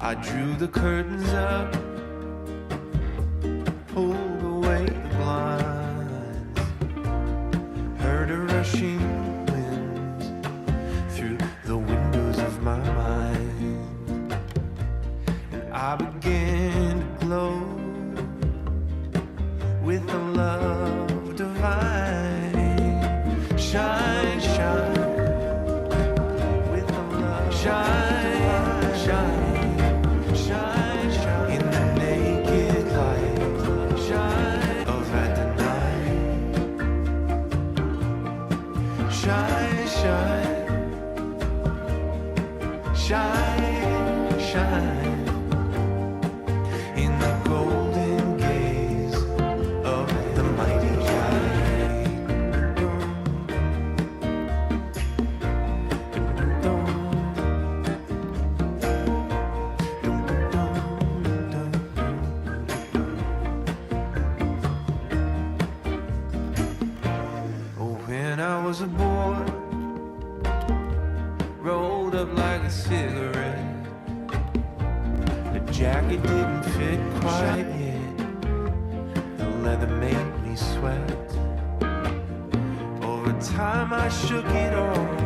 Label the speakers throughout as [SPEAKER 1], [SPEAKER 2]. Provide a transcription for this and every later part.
[SPEAKER 1] I drew the curtains up, pulled away the blinds, heard a rushing wind through the windows of my mind, and I began to glow with a love divine. Shine, shine, with a love shine, shine, shine, shine, in the naked light, shine of Adonai. Shine, shine, shine, shine, in the golden gaze of the mighty eye. Oh, when I was a boy, rolled up like a cigarette, the jacket didn't fit quite yet, the leather made me sweat. Over time I shook it off,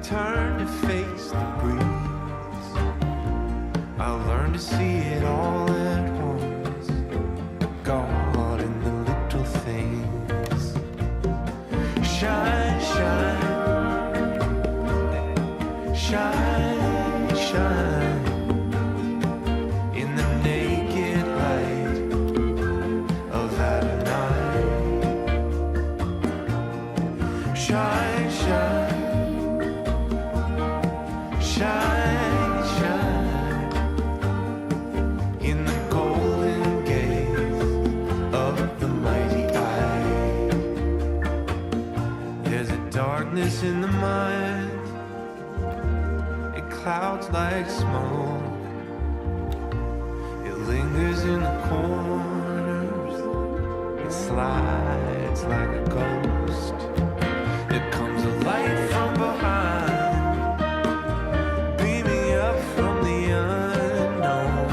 [SPEAKER 1] turned to face the breeze. I learned to see it all at once, God in the little things. Shine, shine, shine, shine, in the naked light of Adonai. Shine, shine, shine, shine, in the golden gaze of the mighty eye. There's a darkness in the mind, it clouds like smoke, it lingers in the corners, it slides like a ghost. There comes a light from behind, beaming up from the unknown,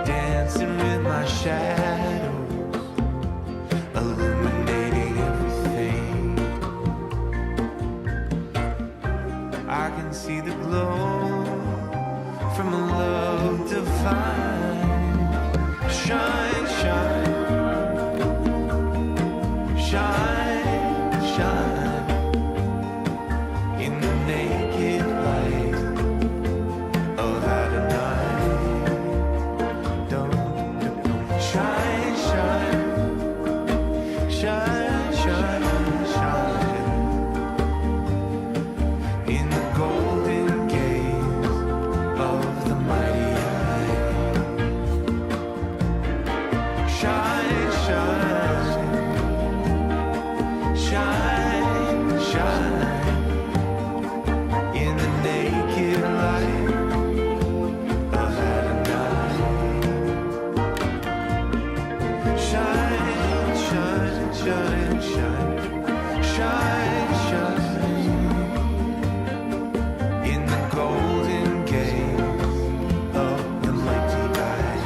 [SPEAKER 1] dancing with my shadows, illuminating everything. I can see the glow from a love divine. Shine, shine, shine, shine, in the naked light of Adonai. Shine, shine, shine, shine, shine, in the golden gaze of the mighty eye. Shine, shine, shine, shine, in the naked light of Adonai. Shine, shine, shine, shine, shine, shine, in the golden gaze of the mighty eye.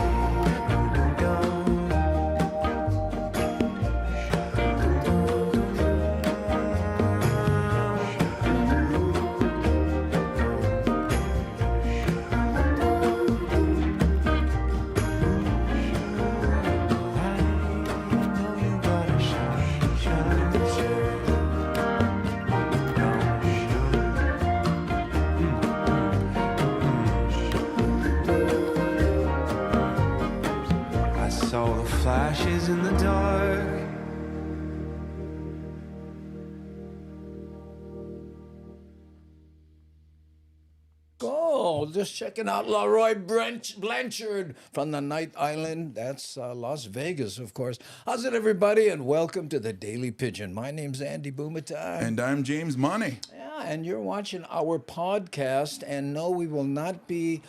[SPEAKER 1] I saw the flashes in the dark.
[SPEAKER 2] Oh, just checking out Leroy Blanchard from the Night Island. That's Las Vegas, of course. How's it, everybody? And welcome to the Daily Pidgin. My name's Andy Bumatai.
[SPEAKER 3] And I'm James Money.
[SPEAKER 2] Yeah, and you're watching our podcast. And no, we will not be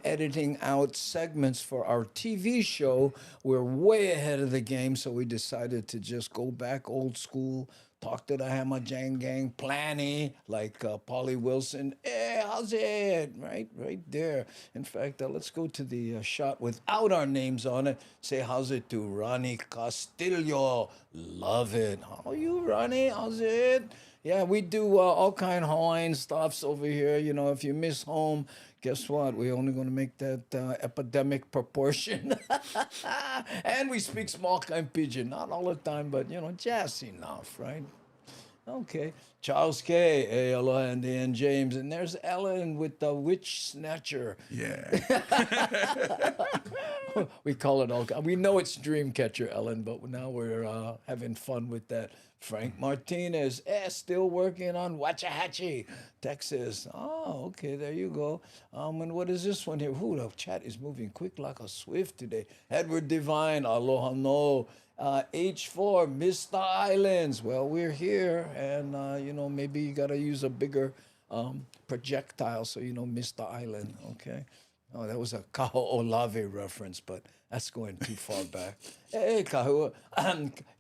[SPEAKER 2] editing out segments for our TV show. We're way ahead of the game, so we decided to just go back old school, talk to the Hammer Jang Gang, Planny, like Polly Wilson. Hey, how's it? Right there. In fact, let's go to the shot without our names on it. Say how's it to Ronnie Castillo. Love it. How are you, Ronnie? How's it? Yeah, we do all kind of Hawaiian stuffs over here. You know, if you miss home, guess what? We're only going to make that epidemic proportion. And we speak small kind Pidgin. Not all the time, but, you know, just enough, right? Okay. Charles K. Hey, aloha, Andy and James. And there's Ellen with the Witch Snatcher.
[SPEAKER 3] Yeah.
[SPEAKER 2] We call it all. We know it's Dreamcatcher, Ellen, but now we're having fun with that. Frank Martinez, still working on Waxahachie, Texas. Oh, okay, there you go. And what is this one here? Ooh, the chat is moving quick like a swift today. Edward Divine, aloha no. H4, Mr. Islands. Well, we're here, and you know, maybe you gotta use a bigger projectile so you know Mr. Island. Okay. Oh, that was a Kaho Olave reference, but that's going too far back. Hey, Kahua.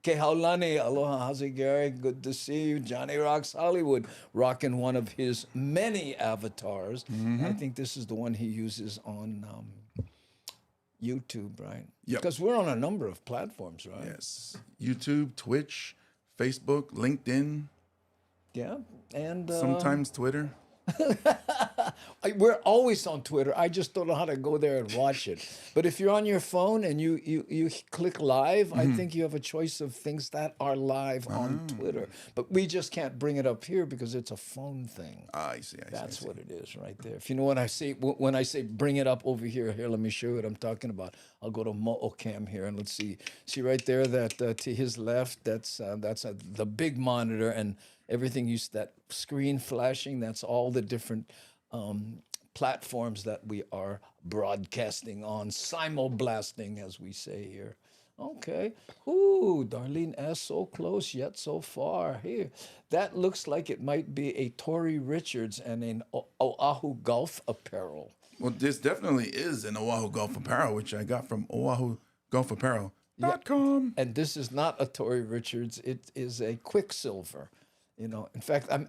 [SPEAKER 2] Kehaulani, aloha, how's it, Gary? Good to see you. Johnny Rocks Hollywood, rocking one of his many avatars. I think this is the one he uses on YouTube, right?
[SPEAKER 3] Yep.
[SPEAKER 2] Because we're on a number of platforms, right?
[SPEAKER 3] Yes. YouTube, Twitch, Facebook, LinkedIn,
[SPEAKER 2] Yeah, and
[SPEAKER 3] sometimes Twitter.
[SPEAKER 2] we're always on Twitter. I just don't know how to go there and watch it. But if you're on your phone and you click live, I think you have a choice of things that are live on Twitter. But we just can't bring it up here because it's a phone thing.
[SPEAKER 3] I see.
[SPEAKER 2] That's what it is right there. If you know what I say, when I say bring it up over here, let me show you what I'm talking about. I'll go to Mo'ocam here and let's see. See right there that to his left, that's the big monitor and everything that screen flashing, that's all the different platforms that we are broadcasting on, simulblasting, as we say here. Okay. Ooh, Darlene S., so close yet so far. Here, that looks like it might be a Tory Richards and an Oahu Golf Apparel.
[SPEAKER 3] Well, this definitely is an Oahu Golf Apparel, which I got from OahuGolfApparel.com.
[SPEAKER 2] And this is not a Tory Richards. It is a Quicksilver. You know, in fact, I'm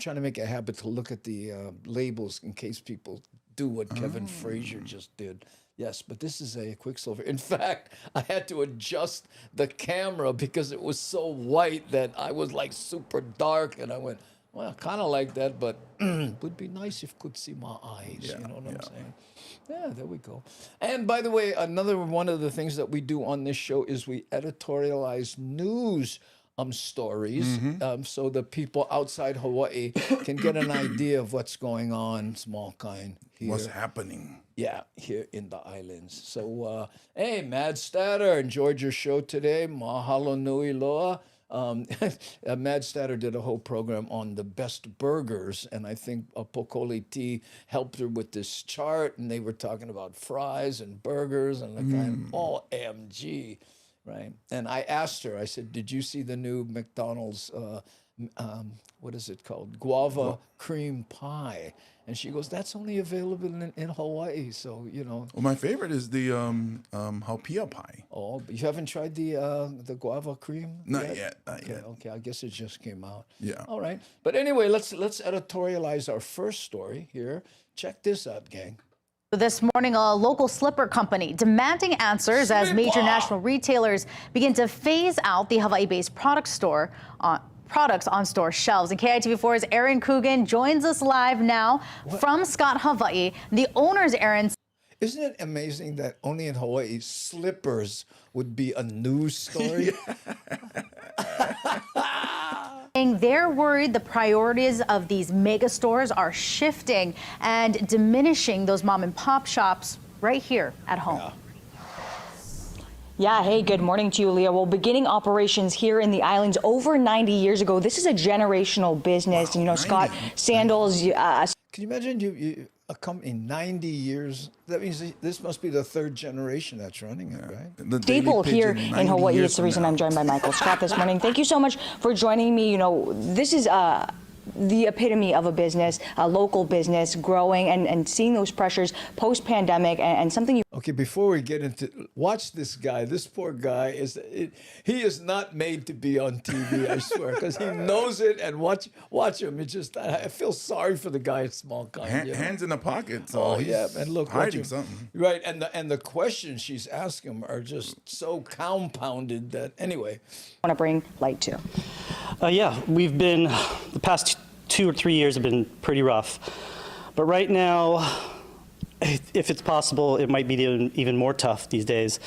[SPEAKER 2] trying to make a habit to look at the labels in case people do what Kevin Frazier just did. Yes, but this is a Quicksilver. In fact, I had to adjust the camera because it was so white that I was like super dark, and I went, well, kind of like that, but would be nice if you could see my eyes.
[SPEAKER 3] Yeah,
[SPEAKER 2] you know what I'm saying? Yeah, there we go. And by the way, another one of the things that we do on this show is we editorialize news stories, so the people outside Hawaii can get an idea of what's going on, small kind here.
[SPEAKER 3] What's happening?
[SPEAKER 2] Yeah, here in the islands. So, hey, Mad Statter, enjoyed your show today. Mahalo nui loa. Mad Statter did a whole program on the best burgers, and I think Pokoli T helped her with this chart, and they were talking about fries and burgers and the kind of OMG. Right. And I asked her, I said, did you see the new McDonald's, what is it called? Guava cream pie. And she goes, that's only available in Hawaii. So, you know.
[SPEAKER 3] Well, my favorite is the haupia pie.
[SPEAKER 2] Oh, but you haven't tried the guava cream?
[SPEAKER 3] Not yet.
[SPEAKER 2] Okay, I guess it just came out.
[SPEAKER 3] Yeah.
[SPEAKER 2] All right. But anyway, let's editorialize our first story here. Check this out, gang.
[SPEAKER 4] This morning, a local slipper company demanding answers as major national retailers begin to phase out the Hawaii-based products on store shelves. And KITV4's Aaron Coogan joins us live now from Scott, Hawaii. The owner's Aaron.
[SPEAKER 2] Isn't it amazing that only in Hawaii slippers would be a news story?
[SPEAKER 4] They're worried the priorities of these mega stores are shifting and diminishing those mom and pop shops right here at home.
[SPEAKER 5] Yeah, hey, good morning to you, Leah. Well, beginning operations here in the islands over 90 years ago, this is a generational business. Wow, and, you know, Scott, sandals.
[SPEAKER 2] Can you imagine you a company 90 years? That means this must be the third generation that's running it, right?
[SPEAKER 5] The staple here in Hawaii. It's the reason I'm joined by Michael Scott this morning. Thank you so much for joining me. You know, this is the epitome of a business, a local business growing and seeing those pressures post-pandemic and something you...
[SPEAKER 2] Okay, before we get into, watch this guy. This poor guy he is not made to be on TV. I swear, because he knows it. And watch him. It just, I feel sorry for the guy at small kind. You know?
[SPEAKER 3] Hands in the pocket. So
[SPEAKER 2] Oh
[SPEAKER 3] he's
[SPEAKER 2] yeah, and look, watch
[SPEAKER 3] hiding
[SPEAKER 2] him.
[SPEAKER 3] something.
[SPEAKER 2] Right, and the questions she's asking him are just so compounded that anyway.
[SPEAKER 5] Want to bring light to?
[SPEAKER 6] Yeah, we've been, the past 2 or 3 years have been pretty rough. But right now, if it's possible, it might be even more tough these days.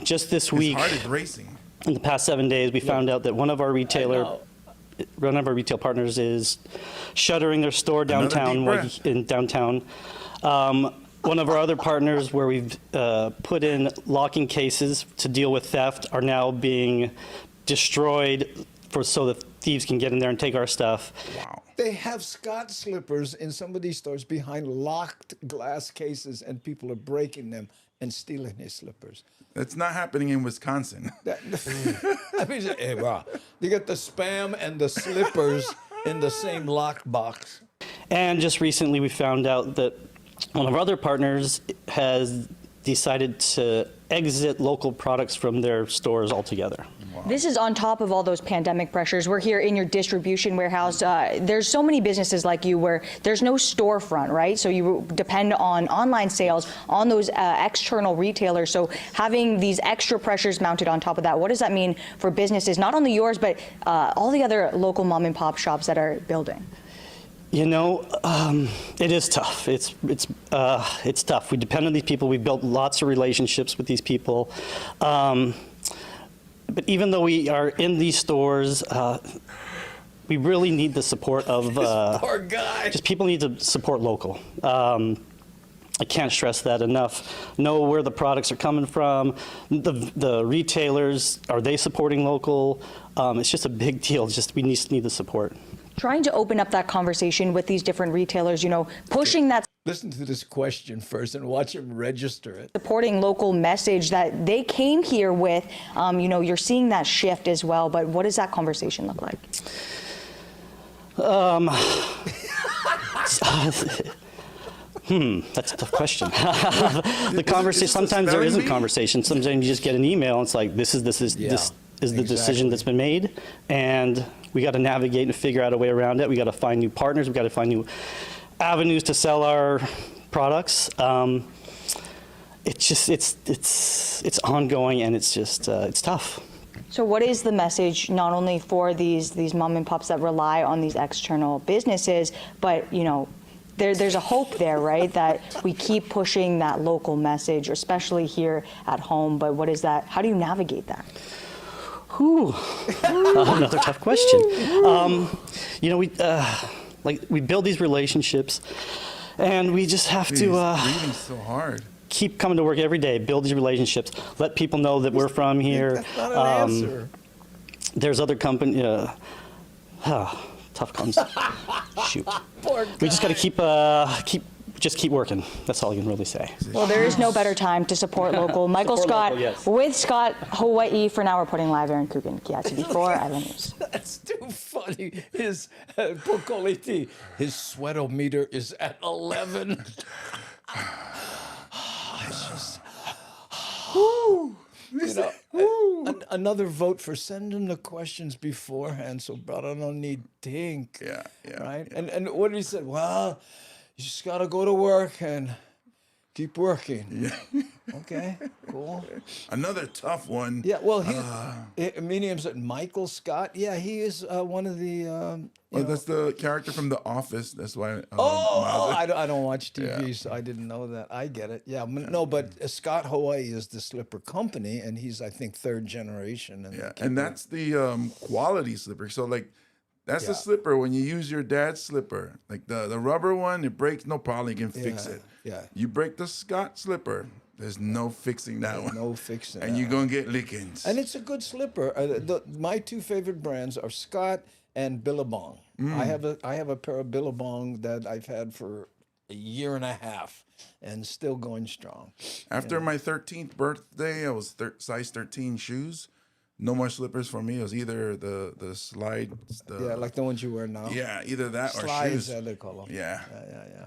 [SPEAKER 6] Just this week,
[SPEAKER 3] His heart is racing.
[SPEAKER 6] in the past 7 days, we found out that one of our retail partners is shuttering their store downtown. In downtown. One of our other partners, where we've put in locking cases to deal with theft, are now being destroyed so that thieves can get in there and take our stuff.
[SPEAKER 3] Wow.
[SPEAKER 2] They have Scott slippers in some of these stores behind locked glass cases, and people are breaking them and stealing his slippers.
[SPEAKER 3] That's not happening in Wisconsin.
[SPEAKER 2] I mean, hey, wow. You get the spam and the slippers in the same lock box.
[SPEAKER 6] And just recently, we found out that one of our other partners has decided to exit local products from their stores altogether.
[SPEAKER 5] This is on top of all those pandemic pressures. We're here in your distribution warehouse. There's so many businesses like you where there's no storefront, right? So you depend on online sales, on those external retailers. So having these extra pressures mounted on top of that, what does that mean for businesses, not only yours, but all the other local mom and pop shops that are building?
[SPEAKER 6] You know, it is tough. It's tough. We depend on these people. We've built lots of relationships with these people. But even though we are in these stores, we really need the support of
[SPEAKER 2] Poor guy.
[SPEAKER 6] just people need to support local. I can't stress that enough. Know where the products are coming from. The retailers, are they supporting local? It's just a big deal. It's just we need the support.
[SPEAKER 5] Trying to open up that conversation with these different retailers, you know, pushing that
[SPEAKER 2] Listen to this question first and watch him register it.
[SPEAKER 5] supporting local message that they came here with. You know, you're seeing that shift as well, but what does that conversation look like?
[SPEAKER 6] That's a tough question. The conversation, sometimes there isn't conversation. Sometimes you just get an email and it's like, this is the decision that's been made, and we got to navigate and figure out a way around it. We got to find new partners. We got to find new avenues to sell our products. It's ongoing, and it's just it's tough.
[SPEAKER 5] So what is the message, not only for these mom and pops that rely on these external businesses, but, you know, there's a hope there, right? That we keep pushing that local message, especially here at home. But what is that? How do you navigate that?
[SPEAKER 6] Another tough question. You know, we build these relationships, and we just have to
[SPEAKER 3] Breathing so hard.
[SPEAKER 6] keep coming to work every day, build these relationships, let people know that we're from here.
[SPEAKER 2] That's not an answer.
[SPEAKER 6] There's other company. Tough comes. Shoot.
[SPEAKER 2] Poor
[SPEAKER 6] We just got to
[SPEAKER 2] guy.
[SPEAKER 6] keep working. That's all I can really say.
[SPEAKER 5] Well, there is no better time to support local. Michael
[SPEAKER 6] Support
[SPEAKER 5] Scott
[SPEAKER 6] local, yes.
[SPEAKER 5] with Scott Hawaii. For now, we're putting live Aaron Coogan. Yeah, to before Island News.
[SPEAKER 2] That's too funny. His Pokoliti, his sweatometer is at 11. It's just, you know, another vote for sending the questions beforehand, so brother don't need think.
[SPEAKER 3] Yeah.
[SPEAKER 2] Right. And what did he say? Well, you just gotta go to work and keep working.
[SPEAKER 3] Yeah.
[SPEAKER 2] Okay. Cool.
[SPEAKER 3] Another tough one.
[SPEAKER 2] Yeah, well, medium's Michael Scott. Yeah, he is one of the.
[SPEAKER 3] Oh, that's the character from The Office. That's why.
[SPEAKER 2] I don't watch TV,
[SPEAKER 3] Yeah.
[SPEAKER 2] so I didn't know that. I get it. Yeah, no, but Scott Hawaii is the slipper company, and he's, I think, third generation. And
[SPEAKER 3] Yeah, and that's the quality slipper. So like, that's the
[SPEAKER 2] Yeah.
[SPEAKER 3] slipper when you use your dad's slipper. Like the rubber one, it breaks, no problem. You can fix
[SPEAKER 2] Yeah,
[SPEAKER 3] it.
[SPEAKER 2] yeah.
[SPEAKER 3] You break the Scott slipper, there's no fixing that one.
[SPEAKER 2] no fixing.
[SPEAKER 3] And
[SPEAKER 2] that
[SPEAKER 3] you're
[SPEAKER 2] one.
[SPEAKER 3] gonna get lickings.
[SPEAKER 2] And it's a good slipper. My two favorite brands are Scott and Billabong. I have a pair of Billabong that I've had for a year and a half, and still going strong.
[SPEAKER 3] After my 13th birthday, I was size 13 shoes. No more slippers for me. It was either the slides,
[SPEAKER 2] Yeah, like the ones you wear now.
[SPEAKER 3] yeah, either that or
[SPEAKER 2] Slides,
[SPEAKER 3] shoes.
[SPEAKER 2] they call them.
[SPEAKER 3] Yeah.
[SPEAKER 2] Yeah.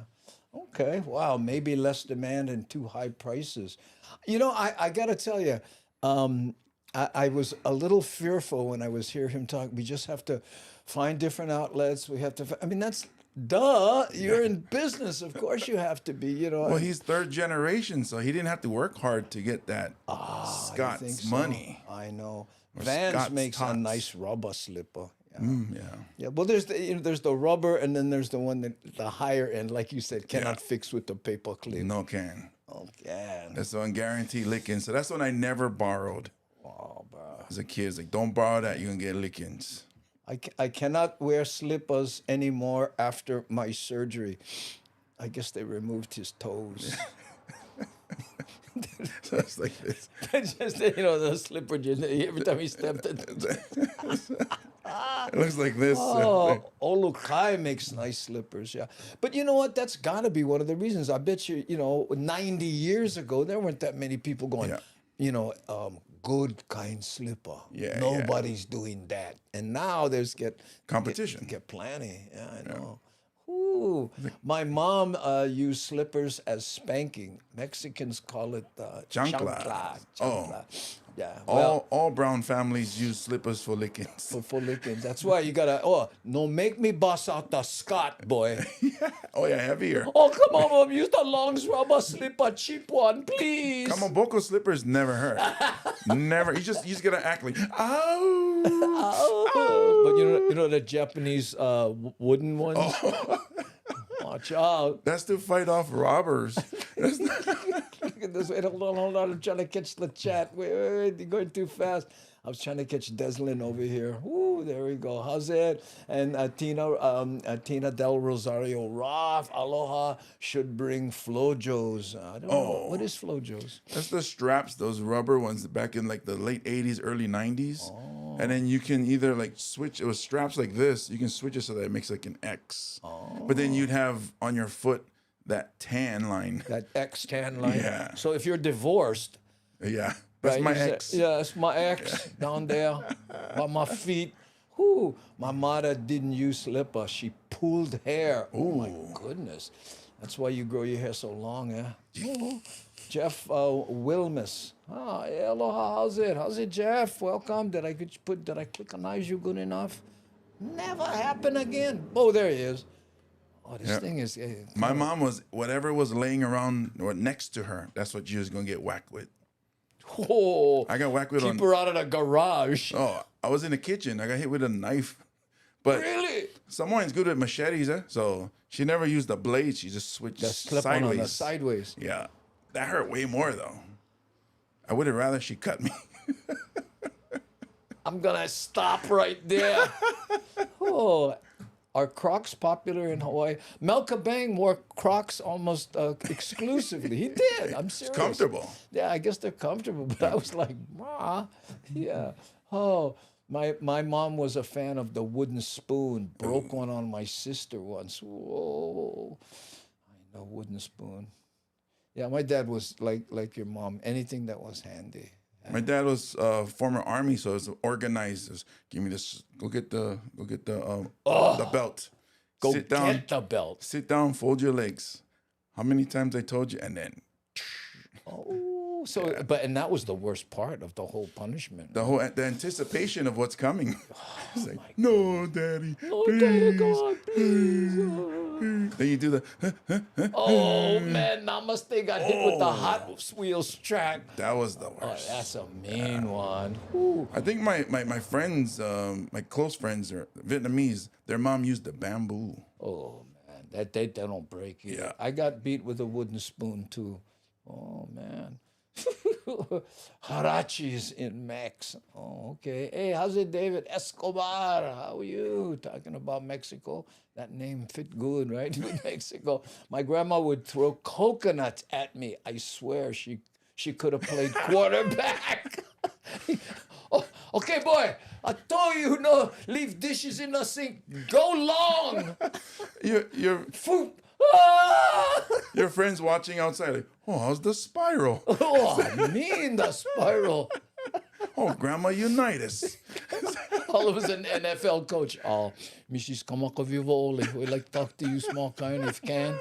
[SPEAKER 2] Okay, wow, maybe less demand and too high prices. You know, I got to tell you, I was a little fearful when I was hear him talk. We just have to find different outlets. We have to. I mean, that's duh. You're in business, of course you have to be. You know.
[SPEAKER 3] Well, he's third generation, so he didn't have to work hard to get that
[SPEAKER 2] You think
[SPEAKER 3] Scott's
[SPEAKER 2] so?
[SPEAKER 3] money.
[SPEAKER 2] I know.
[SPEAKER 3] Or
[SPEAKER 2] Vans
[SPEAKER 3] Scott's
[SPEAKER 2] makes a
[SPEAKER 3] tots.
[SPEAKER 2] nice rubber slipper. Yeah.
[SPEAKER 3] Yeah.
[SPEAKER 2] Yeah, well, there's there's the rubber, and then there's the one that the higher end, like you said, cannot fix with the paper clip.
[SPEAKER 3] No can.
[SPEAKER 2] Okay.
[SPEAKER 3] That's the one guaranteed licking. So that's one I never borrowed
[SPEAKER 2] Oh, bro.
[SPEAKER 3] as a kid. It's like, don't borrow that. You're going to get lickings.
[SPEAKER 2] I cannot wear slippers anymore after my surgery. I guess they removed his toes.
[SPEAKER 3] So it's like this.
[SPEAKER 2] Just, you know, the slipper, every time he stepped in.
[SPEAKER 3] It looks like this.
[SPEAKER 2] Oh, Olukai makes nice slippers, yeah. But you know what? That's got to be one of the reasons. I bet you, you know, 90 years ago, there weren't that many people going,
[SPEAKER 3] Yeah.
[SPEAKER 2] you know, good kind slipper.
[SPEAKER 3] Yeah,
[SPEAKER 2] Nobody's doing that. And now there's
[SPEAKER 3] Competition.
[SPEAKER 2] Get plenty. Yeah, I know. Ooh. My mom used slippers as spanking. Mexicans call it
[SPEAKER 3] Chancla.
[SPEAKER 2] chancla.
[SPEAKER 3] Oh.
[SPEAKER 2] Yeah. Well,
[SPEAKER 3] All brown families use slippers for lickings.
[SPEAKER 2] for lickings. That's why you gotta. No, make me bust out the Scott, boy.
[SPEAKER 3] Oh, yeah, heavier.
[SPEAKER 2] Oh, come on, mom. Use the long rubber slipper, cheap one, please.
[SPEAKER 3] Kamaboko slippers never hurt. Never. You just gotta act like, oh.
[SPEAKER 2] But you know the Japanese wooden ones. Watch out!
[SPEAKER 3] That's to fight off robbers.
[SPEAKER 2] Look at this. Wait, hold on. I'm trying to catch the chat. Wait, you're going too fast. I was trying to catch Deslin over here. Ooh, there we go. How's it? And Tina Del Rosario Roth, aloha, should bring Flojos. I don't know. What is Flojos?
[SPEAKER 3] That's the straps, those rubber ones back in like the late 80s, early 90s. And then you can either like switch, it was straps like this. You can switch it so that it makes like an X. But then you'd have on your foot that tan line.
[SPEAKER 2] That X tan line.
[SPEAKER 3] Yeah.
[SPEAKER 2] So if you're divorced,
[SPEAKER 3] Yeah. That's
[SPEAKER 2] right,
[SPEAKER 3] my
[SPEAKER 2] you say,
[SPEAKER 3] ex.
[SPEAKER 2] yeah, it's my ex down there by my feet. Whoo, my mother didn't use slipper. She pulled hair. Oh my goodness. That's why you grow your hair so long, eh? Ooh. Jeff Wilmus. Oh, yeah, aloha, how's it? How's it, Jeff? Welcome. Did I clickanize you good enough? Never happen again. Oh, there he is. Oh, this thing is.
[SPEAKER 3] My mom was, whatever was laying around or next to her, that's what she was going to get whacked with.
[SPEAKER 2] Oh,
[SPEAKER 3] I got whacked with
[SPEAKER 2] keep her out of the garage.
[SPEAKER 3] Oh, I was in the kitchen. I got hit with a knife. But
[SPEAKER 2] Really?
[SPEAKER 3] someone's good with machetes, eh? So she never used the blade. She just switched
[SPEAKER 2] Just clip
[SPEAKER 3] sideways.
[SPEAKER 2] on the sideways.
[SPEAKER 3] Yeah. That hurt way more, though. I would have rather she cut me.
[SPEAKER 2] I'm gonna stop right there. Oh, are Crocs popular in Hawaii? Mel Kabang wore Crocs almost exclusively. He did. I'm serious.
[SPEAKER 3] Comfortable.
[SPEAKER 2] Yeah, I guess they're comfortable. But I was like, ma, yeah. Oh, my mom was a fan of the wooden spoon. Broke one on my sister once. Whoa, I know, wooden spoon. Yeah, my dad was like your mom. Anything that was handy.
[SPEAKER 3] My dad was former army, so it's organized. Just give me this. Go get the belt.
[SPEAKER 2] Go
[SPEAKER 3] sit down.
[SPEAKER 2] get the belt.
[SPEAKER 3] Sit down. Fold your legs. How many times I told you? And then
[SPEAKER 2] Oh, so and that was the worst part of the whole punishment.
[SPEAKER 3] the anticipation of what's coming. It's like, no, daddy.
[SPEAKER 2] Oh,
[SPEAKER 3] please,
[SPEAKER 2] Daddy, God, please.
[SPEAKER 3] Then you do the.
[SPEAKER 2] Oh man, Namaste got hit with the Hot Wheels track.
[SPEAKER 3] That was the
[SPEAKER 2] Oh,
[SPEAKER 3] worst.
[SPEAKER 2] that's a mean one. Ooh.
[SPEAKER 3] I think my friends, my close friends are Vietnamese. Their mom used the bamboo.
[SPEAKER 2] Oh man, that they don't break either.
[SPEAKER 3] Yeah.
[SPEAKER 2] I got beat with a wooden spoon too. Oh man. Harachis in Mex. Oh, okay. Hey, how's it, David Escobar? How are you? Talking about Mexico. That name fit good, right? With Mexico. My grandma would throw coconuts at me. I swear she could have played quarterback. Oh, okay, boy. I told you, no, leave dishes in the sink. Go long.
[SPEAKER 3] Your
[SPEAKER 2] Ah!
[SPEAKER 3] your friends watching outside like, oh, how's the spiral?
[SPEAKER 2] Oh, mean the spiral.
[SPEAKER 3] Oh, Grandma Unitas.
[SPEAKER 2] All of us an NFL coach. Oh, Mrs. Kamakaviva Oli. We'd like to talk to you, small kind, if you can.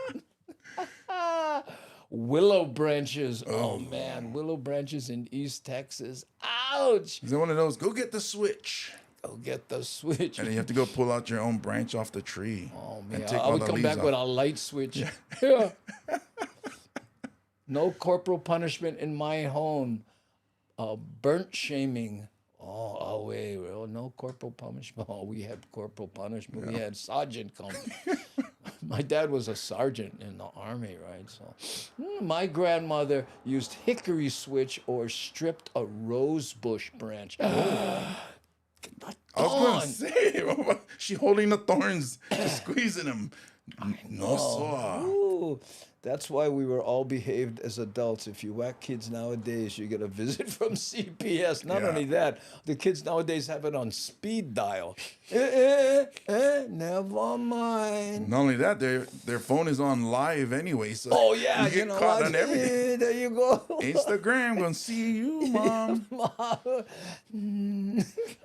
[SPEAKER 2] willow branches. Oh man, willow branches in East Texas. Ouch!
[SPEAKER 3] Is it one of those? Go get the switch.
[SPEAKER 2] Go get the switch.
[SPEAKER 3] And then you have to go pull out your own branch off the tree.
[SPEAKER 2] Oh
[SPEAKER 3] and
[SPEAKER 2] man,
[SPEAKER 3] take
[SPEAKER 2] I
[SPEAKER 3] all
[SPEAKER 2] would
[SPEAKER 3] the
[SPEAKER 2] come
[SPEAKER 3] leaves
[SPEAKER 2] back
[SPEAKER 3] off.
[SPEAKER 2] with a light switch. Yeah. No corporal punishment in my home. Burnt shaming. Oh wait, well, no corporal punishment. Oh, we had corporal punishment. We had sergeant come. My dad was a sergeant in the army, right? So, my grandmother used hickory switch or stripped a rose bush branch.
[SPEAKER 3] I was going to say, she holding the thorns, squeezing them. No, sir.
[SPEAKER 2] Ooh, that's why we were all behaved as adults. If you whack kids nowadays, you get a visit from CPS. Not only that, the kids nowadays have it on speed dial. Never mind.
[SPEAKER 3] Not only that, their phone is on live anyway, so
[SPEAKER 2] Oh yeah,
[SPEAKER 3] you get
[SPEAKER 2] know
[SPEAKER 3] caught
[SPEAKER 2] what?
[SPEAKER 3] on everything.
[SPEAKER 2] There you go.
[SPEAKER 3] Instagram, gonna see you, mom.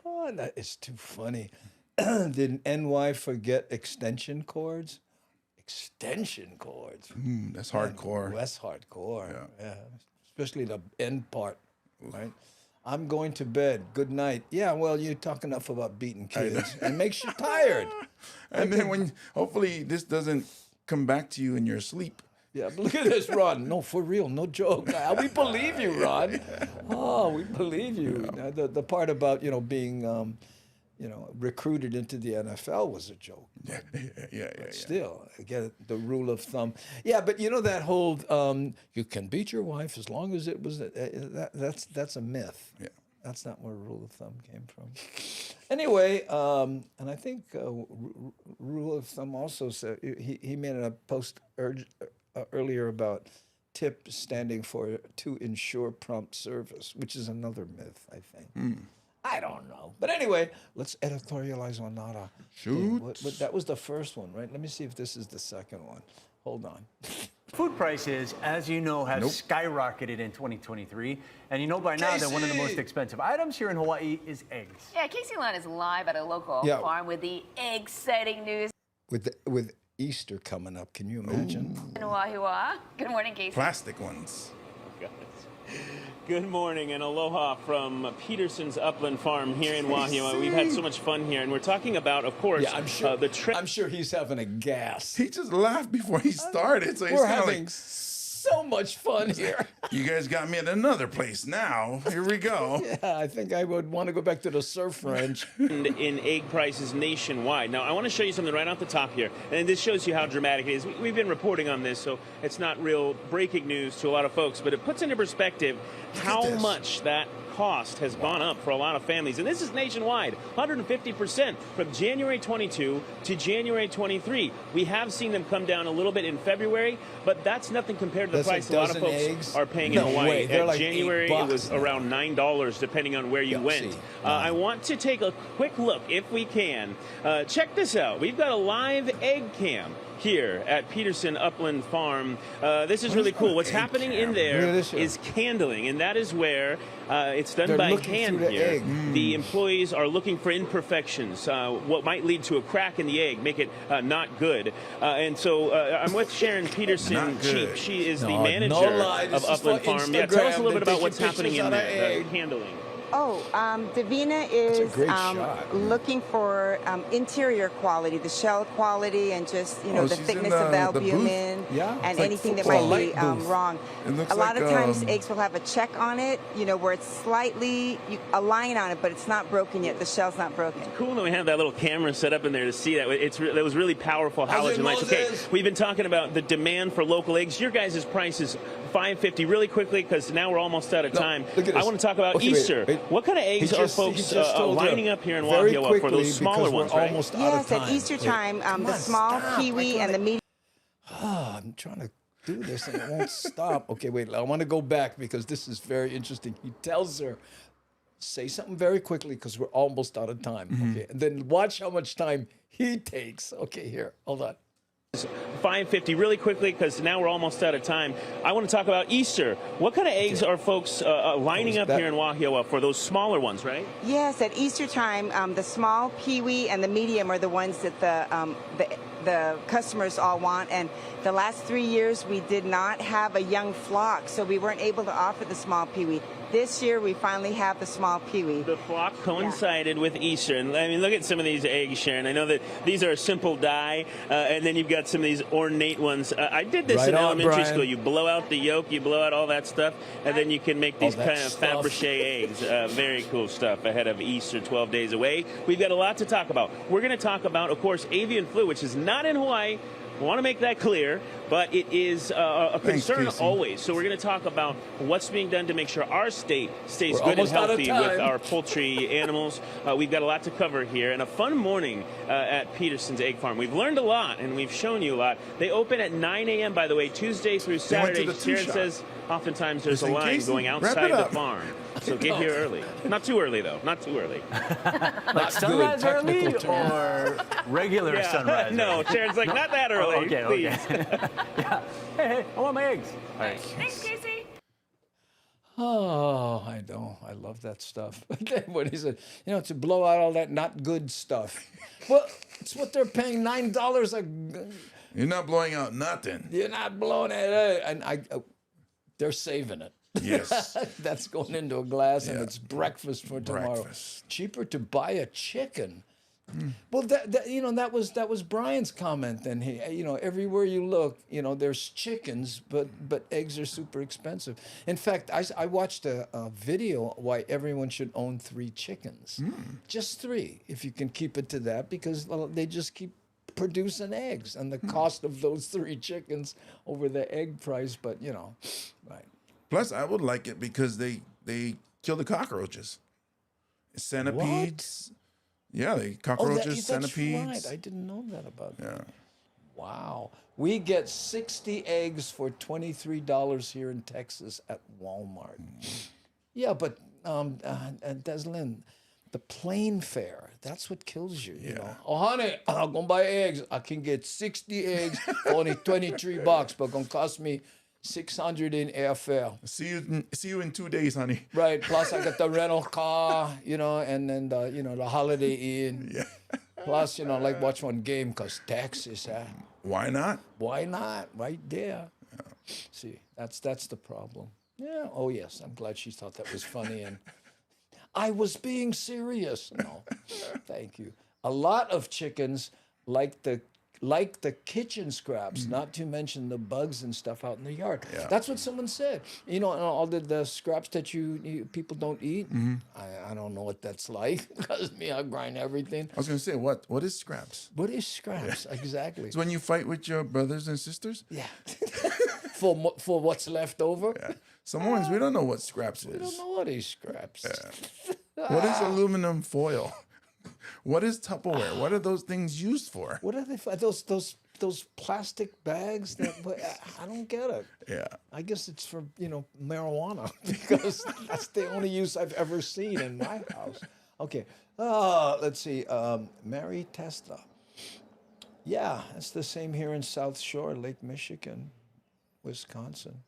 [SPEAKER 2] Oh, that is too funny. Did NY forget extension cords? Extension cords.
[SPEAKER 3] That's hardcore.
[SPEAKER 2] That's hardcore. Yeah. Especially the end part, right? I'm going to bed. Good night. Yeah, well, you talk enough about beating kids. It makes you tired.
[SPEAKER 3] And then when hopefully this doesn't come back to you in your sleep.
[SPEAKER 2] Yeah, but look at this, Ron. No, for real, no joke. We believe you, Ron. Oh, we believe you. Now, the part about being recruited into the NFL was a joke.
[SPEAKER 3] Yeah.
[SPEAKER 2] Still, I get it, the rule of thumb. Yeah, but that whole you can beat your wife as long as it was that's a myth.
[SPEAKER 3] Yeah.
[SPEAKER 2] That's not where rule of thumb came from. Anyway, and I think rule of thumb also said he made a post earlier about TIP standing for to ensure prompt service, which is another myth, I think. I don't know. But anyway, let's editorialize on Nara.
[SPEAKER 3] Shoot.
[SPEAKER 2] But that was the first one, right? Let me see if this is the second one. Hold on.
[SPEAKER 7] Food prices, as you know, have skyrocketed in 2023. And you know by now that one of the most expensive items here in Hawaii is eggs.
[SPEAKER 8] Yeah, Casey Lund is live at a local farm with the exciting news.
[SPEAKER 2] With Easter coming up, can you imagine?
[SPEAKER 8] In Wahiwa. Good morning, Casey.
[SPEAKER 3] Plastic ones.
[SPEAKER 9] Good morning and aloha from Peterson's Upland Farm here in Wahiawa. We've had so much fun here, and we're talking about, of course, the trip.
[SPEAKER 2] I'm sure he's having a gas.
[SPEAKER 3] He just laughed before he started, so he's
[SPEAKER 2] We're
[SPEAKER 3] kind of
[SPEAKER 2] having
[SPEAKER 3] like,
[SPEAKER 2] so much fun here.
[SPEAKER 3] you guys got me at another place now. Here we go.
[SPEAKER 2] Yeah, I think I would want to go back to the surf ranch.
[SPEAKER 9] in egg prices nationwide. Now, I want to show you something right off the top here, and this shows you how dramatic it is. We've been reporting on this, so it's not real breaking news to a lot of folks, but it puts into perspective how much that cost has gone up for a lot of families. And this is nationwide, 150% from January 22 to January 23. We have seen them come down a little bit in February, but that's nothing compared to the price a lot of folks are paying in Hawaii.
[SPEAKER 2] They're like
[SPEAKER 9] January,
[SPEAKER 2] $8
[SPEAKER 9] it was around $9, depending on where you went. I want to take a quick look, if we can. Check this out. We've got a live egg cam here at Peterson Upland Farm. This is really cool. What's happening in there is candling, and that is where it's done by hand here. The employees are looking for imperfections, what might lead to a crack in the egg, make it not good. And so I'm with Sharon Peterson Cheap. She is the manager of Upland Farm. Yeah, tell us a little bit about what's happening in there, the candling.
[SPEAKER 10] Oh, Davina is looking for interior quality, the shell quality, and just the thickness of the albumin, and anything that might be wrong. A lot of times, eggs will have a check on it, where it's slightly a line on it, but it's not broken yet. The shell's not broken.
[SPEAKER 9] It's cool that we have that little camera set up in there to see that. That was really powerful halogen lights. Okay, we've been talking about the demand for local eggs. Your guys' price is $5.50. Really quickly, because now we're almost out of time. I want to talk about Easter. What kind of eggs are folks lining up here in Wahiawa for those smaller ones, right?
[SPEAKER 10] Yes, at Easter time, the small kiwi and the medium.
[SPEAKER 2] I'm trying to do this and it won't stop. Okay, wait, I want to go back because this is very interesting. He tells her, say something very quickly because we're almost out of time. Okay, and then watch how much time he takes. Okay, here, hold on.
[SPEAKER 9] $5.50 really quickly because now we're almost out of time. I want to talk about Easter. What kind of eggs are folks lining up here in Wahiawa for those smaller ones, right?
[SPEAKER 10] Yes, at Easter time, the small kiwi and the medium are the ones that the the customers all want. And the last 3 years, we did not have a young flock, so we weren't able to offer the small peewee. This year, we finally have the small peewee.
[SPEAKER 9] The flock coincided with Easter. And I mean, look at some of these eggs, Sharon. I know that these are a simple dye, and then you've got some of these ornate ones. I did this in elementary school. You blow out the yolk, you blow out all that stuff, and then you can make these kind of Fabergé eggs. Very cool stuff ahead of Easter, 12 days away. We've got a lot to talk about. We're going to talk about, of course, avian flu, which is not in Hawaii. I want to make that clear, but it is a concern always. So we're going to talk about what's being done to make sure our state stays good and healthy with our poultry animals. We've got a lot to cover here, and a fun morning at Peterson's Egg Farm. We've learned a lot, and we've shown you a lot. They open at 9 a.m., by the way, Tuesday through Saturday. Sharon says oftentimes there's a line going outside the farm. So get here early. Not too early, though. Not too early.
[SPEAKER 7] Like sunrise early or regular sunrise?
[SPEAKER 9] No, Sharon's like, not that early.
[SPEAKER 7] Oh, okay, please. Yeah. Hey, I want my eggs.
[SPEAKER 8] All right. Thanks, Casey.
[SPEAKER 2] Oh, I know. I love that stuff. What he said, to blow out all that not good stuff. Well, it's what they're paying $9 a.
[SPEAKER 3] You're not blowing out nothing.
[SPEAKER 2] You're not blowing it out. And they're saving it.
[SPEAKER 3] Yes.
[SPEAKER 2] That's going into a glass, and it's breakfast for tomorrow. Cheaper to buy a chicken. Well, that was Brian's comment. And he, everywhere you look, there's chickens, but eggs are super expensive. In fact, I watched a video why everyone should own 3 chickens, just 3, if you can keep it to that, because they just keep producing eggs, and the cost of those 3 chickens over the egg price. But right.
[SPEAKER 3] Plus, I would like it because they kill the cockroaches, centipedes. What? Yeah, cockroaches, centipedes.
[SPEAKER 2] That's right. I didn't know that about that.
[SPEAKER 3] Yeah.
[SPEAKER 2] Wow. We get 60 eggs for $23 here in Texas at Walmart. Yeah, but Deslin, the plane fare, that's what kills you, you know. Oh, honey, I'm going to buy eggs. I can get 60 eggs for only $23, but going to cost me $600 in airfare.
[SPEAKER 3] See you in 2 days, honey.
[SPEAKER 2] Right. Plus, I got the rental car, and then the Holiday Inn. Yeah. Plus, like watch one game because taxes.
[SPEAKER 3] Why not?
[SPEAKER 2] Why not? Right there. Yeah. See, that's the problem. Yeah. Oh yes. I'm glad she thought that was funny, and I was being serious. No, thank you. A lot of chickens like the kitchen scraps, not to mention the bugs and stuff out in the yard. Yeah. That's what someone said. All the scraps that people don't eat. Mm-hmm. I don't know what that's like because I grind everything.
[SPEAKER 3] I was going to say, what is scraps?
[SPEAKER 2] What is scraps? Yeah. Exactly.
[SPEAKER 3] It's when you fight with your brothers and sisters?
[SPEAKER 2] Yeah. for what's left over?
[SPEAKER 3] Yeah. Some mornings we don't know what scraps is.
[SPEAKER 2] We don't know what is scraps.
[SPEAKER 3] Yeah. What is aluminum foil? What is Tupperware? What are those things used for?
[SPEAKER 2] What are they for? Those plastic bags that I don't get it.
[SPEAKER 3] Yeah.
[SPEAKER 2] I guess it's for, marijuana because that's the only use I've ever seen in my house. Okay. Let's see. Mary Tesla. Yeah, it's the same here in South Shore, Lake Michigan, Wisconsin.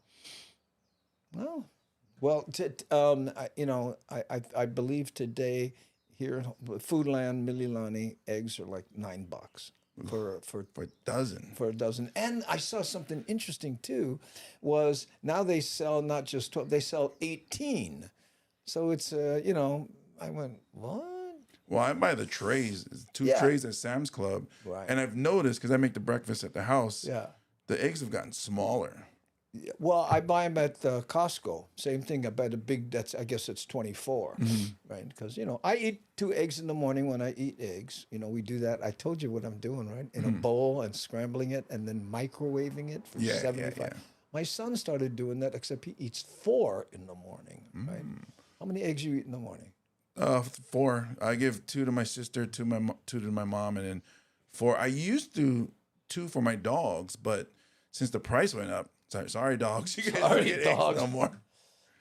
[SPEAKER 2] Well, I believe today here Foodland, Mililani, eggs are like $9 for a dozen. For a dozen. And I saw something interesting too, was now they sell not just 12, they sell 18. So it's I went, what?
[SPEAKER 3] Well, I buy the trays, 2 trays at Sam's Club. Right. And I've noticed, because I make the breakfast at the house, the eggs have gotten smaller.
[SPEAKER 2] Well, I buy them at Costco. Same thing. I buy the big. I guess it's 24, right? Because I eat 2 eggs in the morning when I eat eggs. We do that. I told you what I'm doing, right? In a bowl and scrambling it and then microwaving it for 75. Yeah. My son started doing that, except he eats 4 in the morning, right? How many eggs you eat in the morning?
[SPEAKER 3] 4. I give 2 to my sister, 2 to my mom, and then 4. I used to 2 for my dogs, but since the price went up. Sorry, dogs. You guys don't get eggs no more.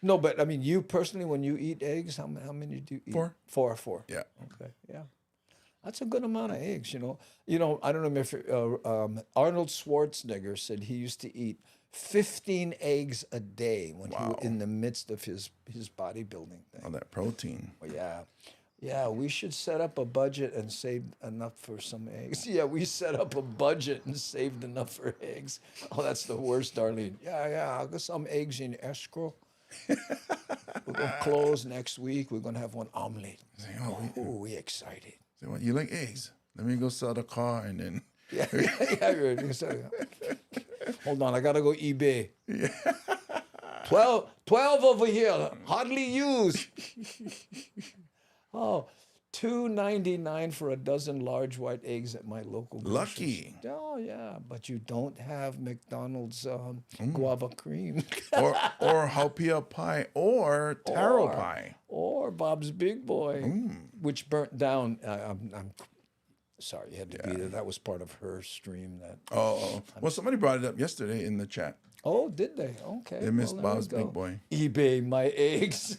[SPEAKER 2] No, but I mean, you personally, when you eat eggs, how many do you eat?
[SPEAKER 3] 4.
[SPEAKER 2] 4.
[SPEAKER 3] Yeah.
[SPEAKER 2] Okay. Yeah. That's a good amount of eggs. I don't know if Arnold Schwarzenegger said he used to eat 15 eggs a day when he was in the midst of his bodybuilding thing.
[SPEAKER 3] All that protein.
[SPEAKER 2] Well, yeah. Yeah, we should set up a budget and save enough for some eggs. Yeah, we set up a budget and saved enough for eggs. Oh, that's the worst, Darlene. Yeah, I'll get some eggs in escrow. We're going to close next week. We're going to have one omelet. Oh, we excited.
[SPEAKER 3] Say, what, you like eggs? Let me go sell the car and then.
[SPEAKER 2] Yeah. Hold on, I got to go eBay. Yeah. 12 over here, hardly used. Oh, $2.99 for a dozen large white eggs at my local grocery.
[SPEAKER 3] Lucky.
[SPEAKER 2] Oh yeah, but you don't have McDonald's guava cream,
[SPEAKER 3] or haupia pie, or taro pie,
[SPEAKER 2] or Bob's Big Boy, which burnt down. I'm sorry, you had to be there. That was part of her stream.
[SPEAKER 3] Well, somebody brought it up yesterday in the chat.
[SPEAKER 2] Oh, did they? Okay.
[SPEAKER 3] They missed Bob's Big Boy.
[SPEAKER 2] eBay my eggs.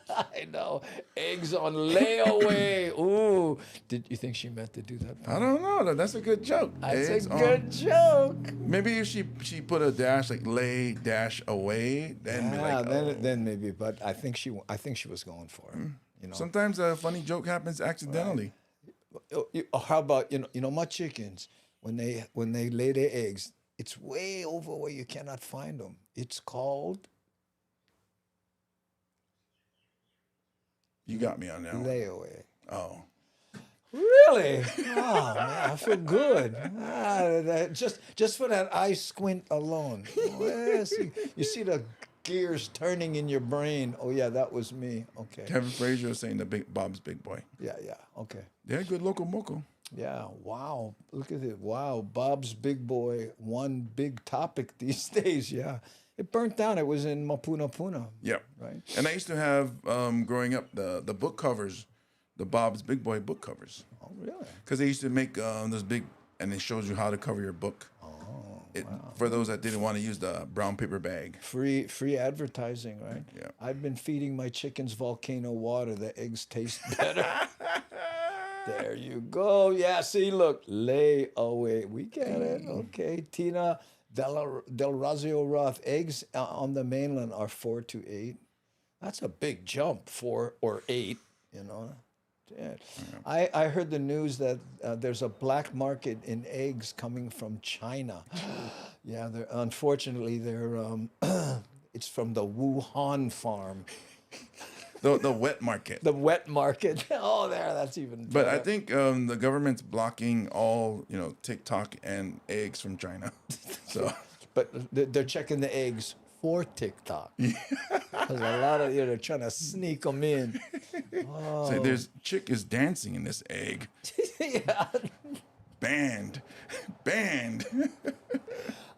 [SPEAKER 2] I know. Eggs on layaway. Ooh. Did you think she meant to do that?
[SPEAKER 3] I don't know. That's a good joke.
[SPEAKER 2] That's a good joke.
[SPEAKER 3] Maybe if she put a dash like lay dash away, then be like,
[SPEAKER 2] then maybe. But I think she was going for it. You know.
[SPEAKER 3] Sometimes a funny joke happens accidentally.
[SPEAKER 2] Right. How about my chickens when they lay their eggs? It's way over where you cannot find them. It's called.
[SPEAKER 3] You got me on that one.
[SPEAKER 2] Layaway.
[SPEAKER 3] Oh.
[SPEAKER 2] Really? Oh, man, I feel good. Just for that eye squint alone. You see the gears turning in your brain. Oh, yeah, that was me. Okay.
[SPEAKER 3] Kevin Frazier was saying Bob's Big Boy.
[SPEAKER 2] Yeah, okay.
[SPEAKER 3] They're good local moco.
[SPEAKER 2] Yeah, wow. Look at it. Wow, Bob's Big Boy, one big topic these days, yeah. It burnt down. It was in Mapuna.
[SPEAKER 3] Yep.
[SPEAKER 2] Right.
[SPEAKER 3] And I used to have, growing up, the book covers, the Bob's Big Boy book covers.
[SPEAKER 2] Oh, really?
[SPEAKER 3] Because they used to make those big, and it shows you how to cover your book.
[SPEAKER 2] Oh, wow.
[SPEAKER 3] For those that didn't want to use the brown paper bag.
[SPEAKER 2] Free advertising, right?
[SPEAKER 3] Yeah.
[SPEAKER 2] I've been feeding my chickens volcano water. The eggs taste better. There you go. Yeah, see, look, lay away. We get it. Okay, Tina Del Razio Roth. Eggs on the mainland are 4 to 8. That's a big jump, 4 or 8. You know. Yeah. I heard the news that there's a black market in eggs coming from China. Yeah, unfortunately, it's from the Wuhan farm.
[SPEAKER 3] The wet market.
[SPEAKER 2] The wet market. Oh, that's even better.
[SPEAKER 3] But I think the government's blocking all, TikTok and eggs from China. So,
[SPEAKER 2] but they're checking the eggs for TikTok. Because a lot of they're trying to sneak them in. Oh.
[SPEAKER 3] So there's chick is dancing in this egg.
[SPEAKER 2] Yeah.
[SPEAKER 3] Banned.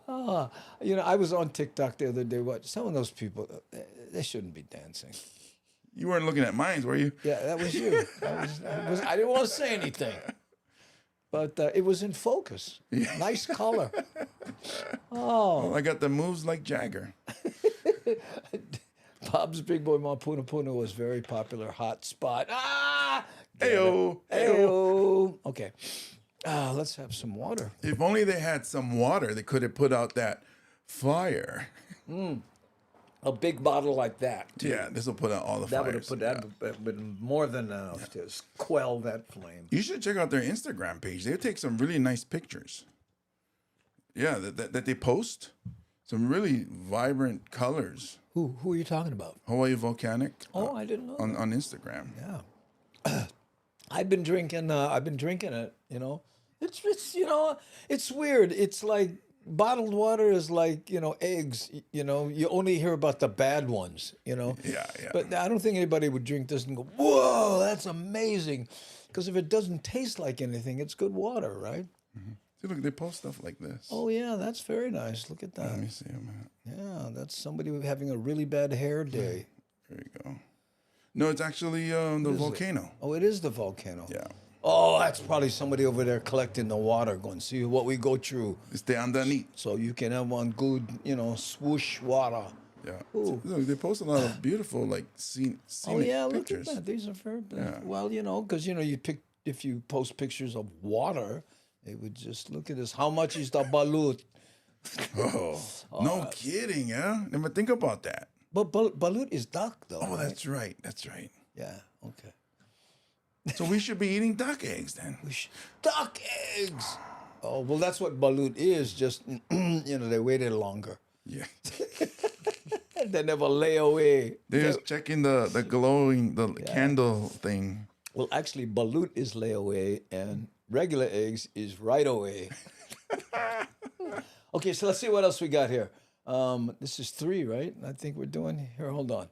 [SPEAKER 2] I was on TikTok the other day. Some of those people, they shouldn't be dancing.
[SPEAKER 3] You weren't looking at mine, were you?
[SPEAKER 2] Yeah, that was you. I didn't want to say anything. But it was in focus. Nice color. Oh.
[SPEAKER 3] Well, I got the moves like Jagger.
[SPEAKER 2] Bob's Big Boy Mapuna was very popular hot spot.
[SPEAKER 3] Ayo.
[SPEAKER 2] Ayo. Okay. Let's have some water.
[SPEAKER 3] If only they had some water, they could have put out that fire.
[SPEAKER 2] A big bottle like that, too.
[SPEAKER 3] Yeah, this will put out all the fires.
[SPEAKER 2] That would have put that been more than enough to quell that flame.
[SPEAKER 3] You should check out their Instagram page. They take some really nice pictures. Yeah, that they post. Some really vibrant colors.
[SPEAKER 2] Who are you talking about?
[SPEAKER 3] Hawaii Volcanic.
[SPEAKER 2] Oh, I didn't know.
[SPEAKER 3] On Instagram.
[SPEAKER 2] Yeah. I've been drinking it, It's weird. It's like bottled water is like, eggs, you only hear about the bad ones,
[SPEAKER 3] Yeah.
[SPEAKER 2] But I don't think anybody would drink this and go, whoa, that's amazing. Because if it doesn't taste like anything, it's good water, right?
[SPEAKER 3] Mm-hmm. See, look, they post stuff like this.
[SPEAKER 2] Oh, yeah, that's very nice. Look at that.
[SPEAKER 3] Let me see them.
[SPEAKER 2] Yeah, that's somebody having a really bad hair day.
[SPEAKER 3] There you go. No, it's actually the volcano.
[SPEAKER 2] Oh, it is the volcano.
[SPEAKER 3] Yeah.
[SPEAKER 2] Oh, that's probably somebody over there collecting the water, going to see what we go through.
[SPEAKER 3] It's the underneath.
[SPEAKER 2] So you can have one good, swoosh water.
[SPEAKER 3] Yeah. So, look, they post a lot of beautiful, scenic pictures.
[SPEAKER 2] Look at that. These are very, well, because, if you post pictures of water, they would just look at this. How much is the balut?
[SPEAKER 3] No kidding, yeah? Never think about that.
[SPEAKER 2] But balut is duck, though.
[SPEAKER 3] Oh,
[SPEAKER 2] right?
[SPEAKER 3] that's right. That's right.
[SPEAKER 2] Yeah, okay.
[SPEAKER 3] So we should be eating duck eggs then.
[SPEAKER 2] Duck eggs. Oh, well, that's what balut is. Just, they waited longer.
[SPEAKER 3] Yeah.
[SPEAKER 2] They never lay away.
[SPEAKER 3] They're just checking the glowing, candle thing.
[SPEAKER 2] Well, actually, balut is layaway and regular eggs is right away. Okay, so let's see what else we got here. This is 3, right? I think we're doing here. Hold on.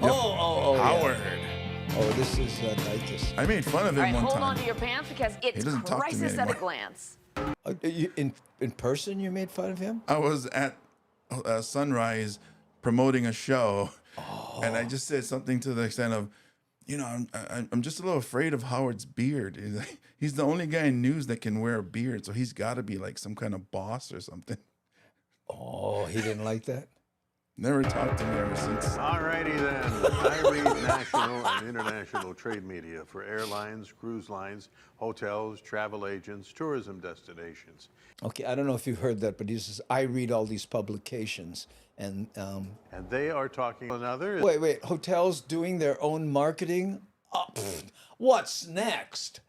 [SPEAKER 2] Oh,
[SPEAKER 3] Howard.
[SPEAKER 2] Yeah. Oh, this is Dicus.
[SPEAKER 3] I made fun of him
[SPEAKER 8] All right,
[SPEAKER 3] one
[SPEAKER 8] hold
[SPEAKER 3] time.
[SPEAKER 8] on to your pants because it's crisis at a glance.
[SPEAKER 2] In person, you made fun of him?
[SPEAKER 3] I was at Sunrise promoting a show, and I just said something to the extent of, I'm just a little afraid of Howard's beard. He's the only guy in news that can wear a beard, so he's got to be like some kind of boss or something.
[SPEAKER 2] Oh, he didn't like that?
[SPEAKER 3] Never talked to me ever since.
[SPEAKER 11] All righty then. I read national and international trade media for airlines, cruise lines, hotels, travel agents, tourism destinations.
[SPEAKER 2] Okay, I don't know if you've heard that, but he says, I read all these publications. And
[SPEAKER 11] they are talking another.
[SPEAKER 2] Wait, hotels doing their own marketing? Oh, what's next?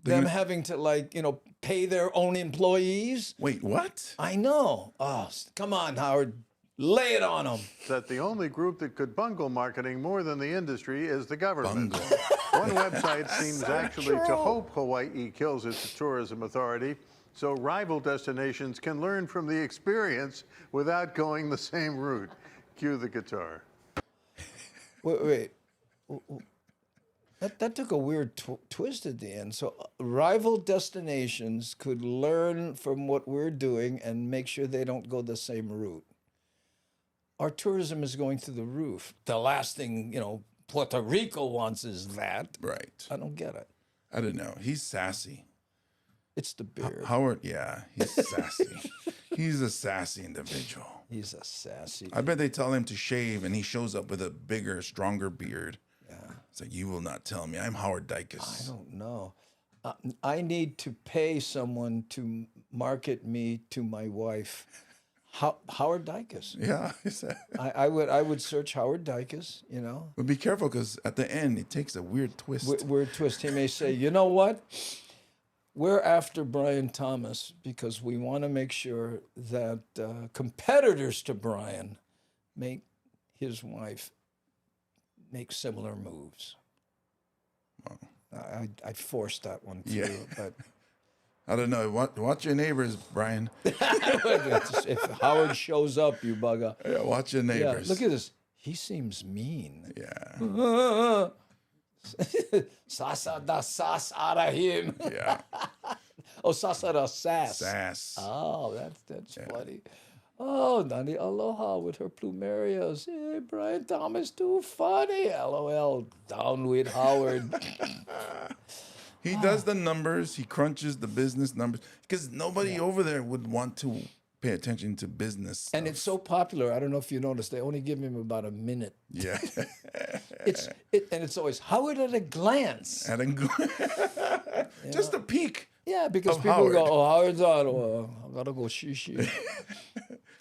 [SPEAKER 2] Them having to pay their own employees?
[SPEAKER 3] Wait, what?
[SPEAKER 2] I know. Oh, come on, Howard. Lay it on them.
[SPEAKER 11] That the only group that could bungle marketing more than the industry is the government. One website seems actually to hope Hawaii kills its tourism authority so rival destinations can learn from the experience without going the same route. Cue the guitar.
[SPEAKER 2] Wait. That took a weird twist at the end. So rival destinations could learn from what we're doing and make sure they don't go the same route. Our tourism is going through the roof. The last thing, Puerto Rico wants is that.
[SPEAKER 3] Right.
[SPEAKER 2] I don't get it.
[SPEAKER 3] I don't know. He's sassy.
[SPEAKER 2] It's the beard.
[SPEAKER 3] Howard, yeah, he's sassy. He's a sassy individual.
[SPEAKER 2] He's a sassy.
[SPEAKER 3] I bet they tell him to shave and he shows up with a bigger, stronger beard.
[SPEAKER 2] Yeah.
[SPEAKER 3] It's like, you will not tell me. I'm Howard Dicus.
[SPEAKER 2] I don't know. I need to pay someone to market me to my wife. Howard Dicus.
[SPEAKER 3] Yeah.
[SPEAKER 2] I would search Howard Dicus,
[SPEAKER 3] But be careful because at the end, it takes a weird twist.
[SPEAKER 2] Weird twist. He may say, you know what? We're after Brian Thomas because we want to make sure that competitors to Brian make his wife make similar moves. Wow. I forced that one too, but
[SPEAKER 3] I don't know. Watch your neighbors, Brian.
[SPEAKER 2] If Howard shows up, you bugger.
[SPEAKER 3] Yeah, watch your neighbors.
[SPEAKER 2] Yeah, look at this. He seems mean.
[SPEAKER 3] Yeah.
[SPEAKER 2] Sasa da sass out of him.
[SPEAKER 3] Yeah.
[SPEAKER 2] Oh, Sasa da sass.
[SPEAKER 3] Sass.
[SPEAKER 2] Oh, that's funny. Oh, Nani Aloha with her plumerias. Hey, Brian Thomas, too funny. LOL. Down with Howard.
[SPEAKER 3] He does the numbers. He crunches the business numbers because nobody over there would want to pay attention to business stuff.
[SPEAKER 2] And it's so popular. I don't know if you noticed. They only give him about a minute.
[SPEAKER 3] Yeah.
[SPEAKER 2] And it's always Howard at a glance.
[SPEAKER 3] Just a peek.
[SPEAKER 2] Yeah, because people
[SPEAKER 3] Howard.
[SPEAKER 2] go, oh, Howard's on. Well, I gotta go shishi.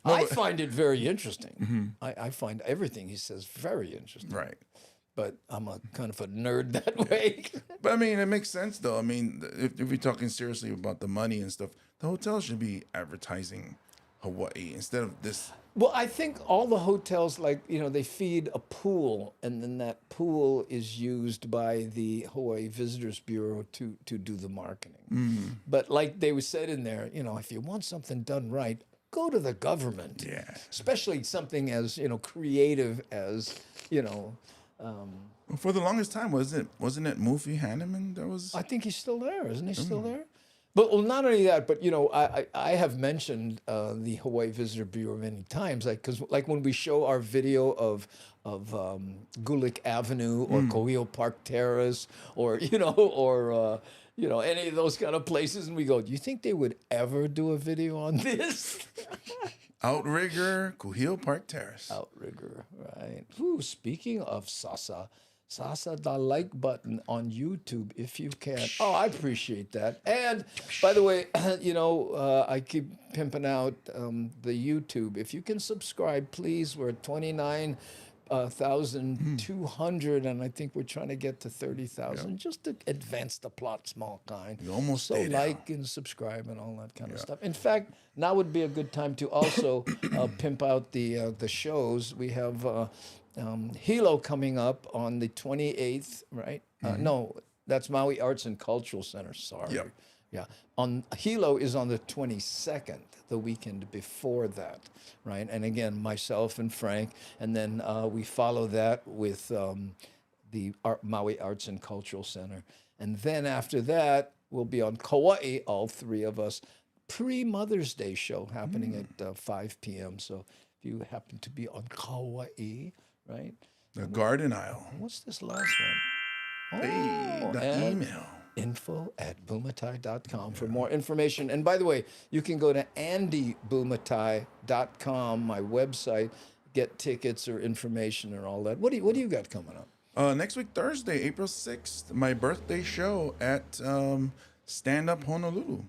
[SPEAKER 2] I find it very interesting. I find everything he says very interesting.
[SPEAKER 3] Right.
[SPEAKER 2] But I'm a kind of a nerd that way.
[SPEAKER 3] But I mean, it makes sense though. I mean, if we're talking seriously about the money and stuff, the hotel should be advertising Hawaii instead of this.
[SPEAKER 2] Well, I think all the hotels, they feed a pool, and then that pool is used by the Hawaii Visitors Bureau to do the marketing. But like they said in there, if you want something done right, go to the government.
[SPEAKER 3] Yeah.
[SPEAKER 2] Especially something as, creative as,
[SPEAKER 3] For the longest time, wasn't it Mufi Hanneman that was?
[SPEAKER 2] I think he's still there, isn't he? Still there? But not only that, but I have mentioned the Hawaii Visitor Bureau many times, because when we show our video of Gulick Avenue or Kohio Park Terrace, or any of those kind of places, and we go, do you think they would ever do a video on this?
[SPEAKER 3] Outrigger, Kohio Park Terrace.
[SPEAKER 2] Outrigger, right? Ooh, speaking of Sasa the like button on YouTube if you can. Oh, I appreciate that. And by the way, I keep pimping out the YouTube. If you can subscribe, please. We're at 29 1,200, and I think we're trying to get to 30,000 just to advance the plot, small kind.
[SPEAKER 3] You almost
[SPEAKER 2] so like and subscribe and all that kind of stuff. In fact, now would be a good time to also pimp out the shows. We have Hilo coming up on the 28th, right? No, that's Maui Arts and Cultural Center. Sorry.
[SPEAKER 3] Yep.
[SPEAKER 2] Yeah. Hilo is on the 22nd, the weekend before that, right? And again, myself and Frank, and then we follow that with the Maui Arts and Cultural Center. And then after that, we'll be on Kauai, all three of us, pre-Mother's Day show happening at 5 p.m. So if you happen to be on Kauai, right?
[SPEAKER 3] The Garden Isle.
[SPEAKER 2] What's this last one?
[SPEAKER 3] Hey, the email.
[SPEAKER 2] info@bumatai.com for more information. And by the way, you can go to andybumatai.com, my website, get tickets or information and all that. What do you got coming up?
[SPEAKER 3] Next week, Thursday, April 6th, my birthday show at Stand Up Honolulu.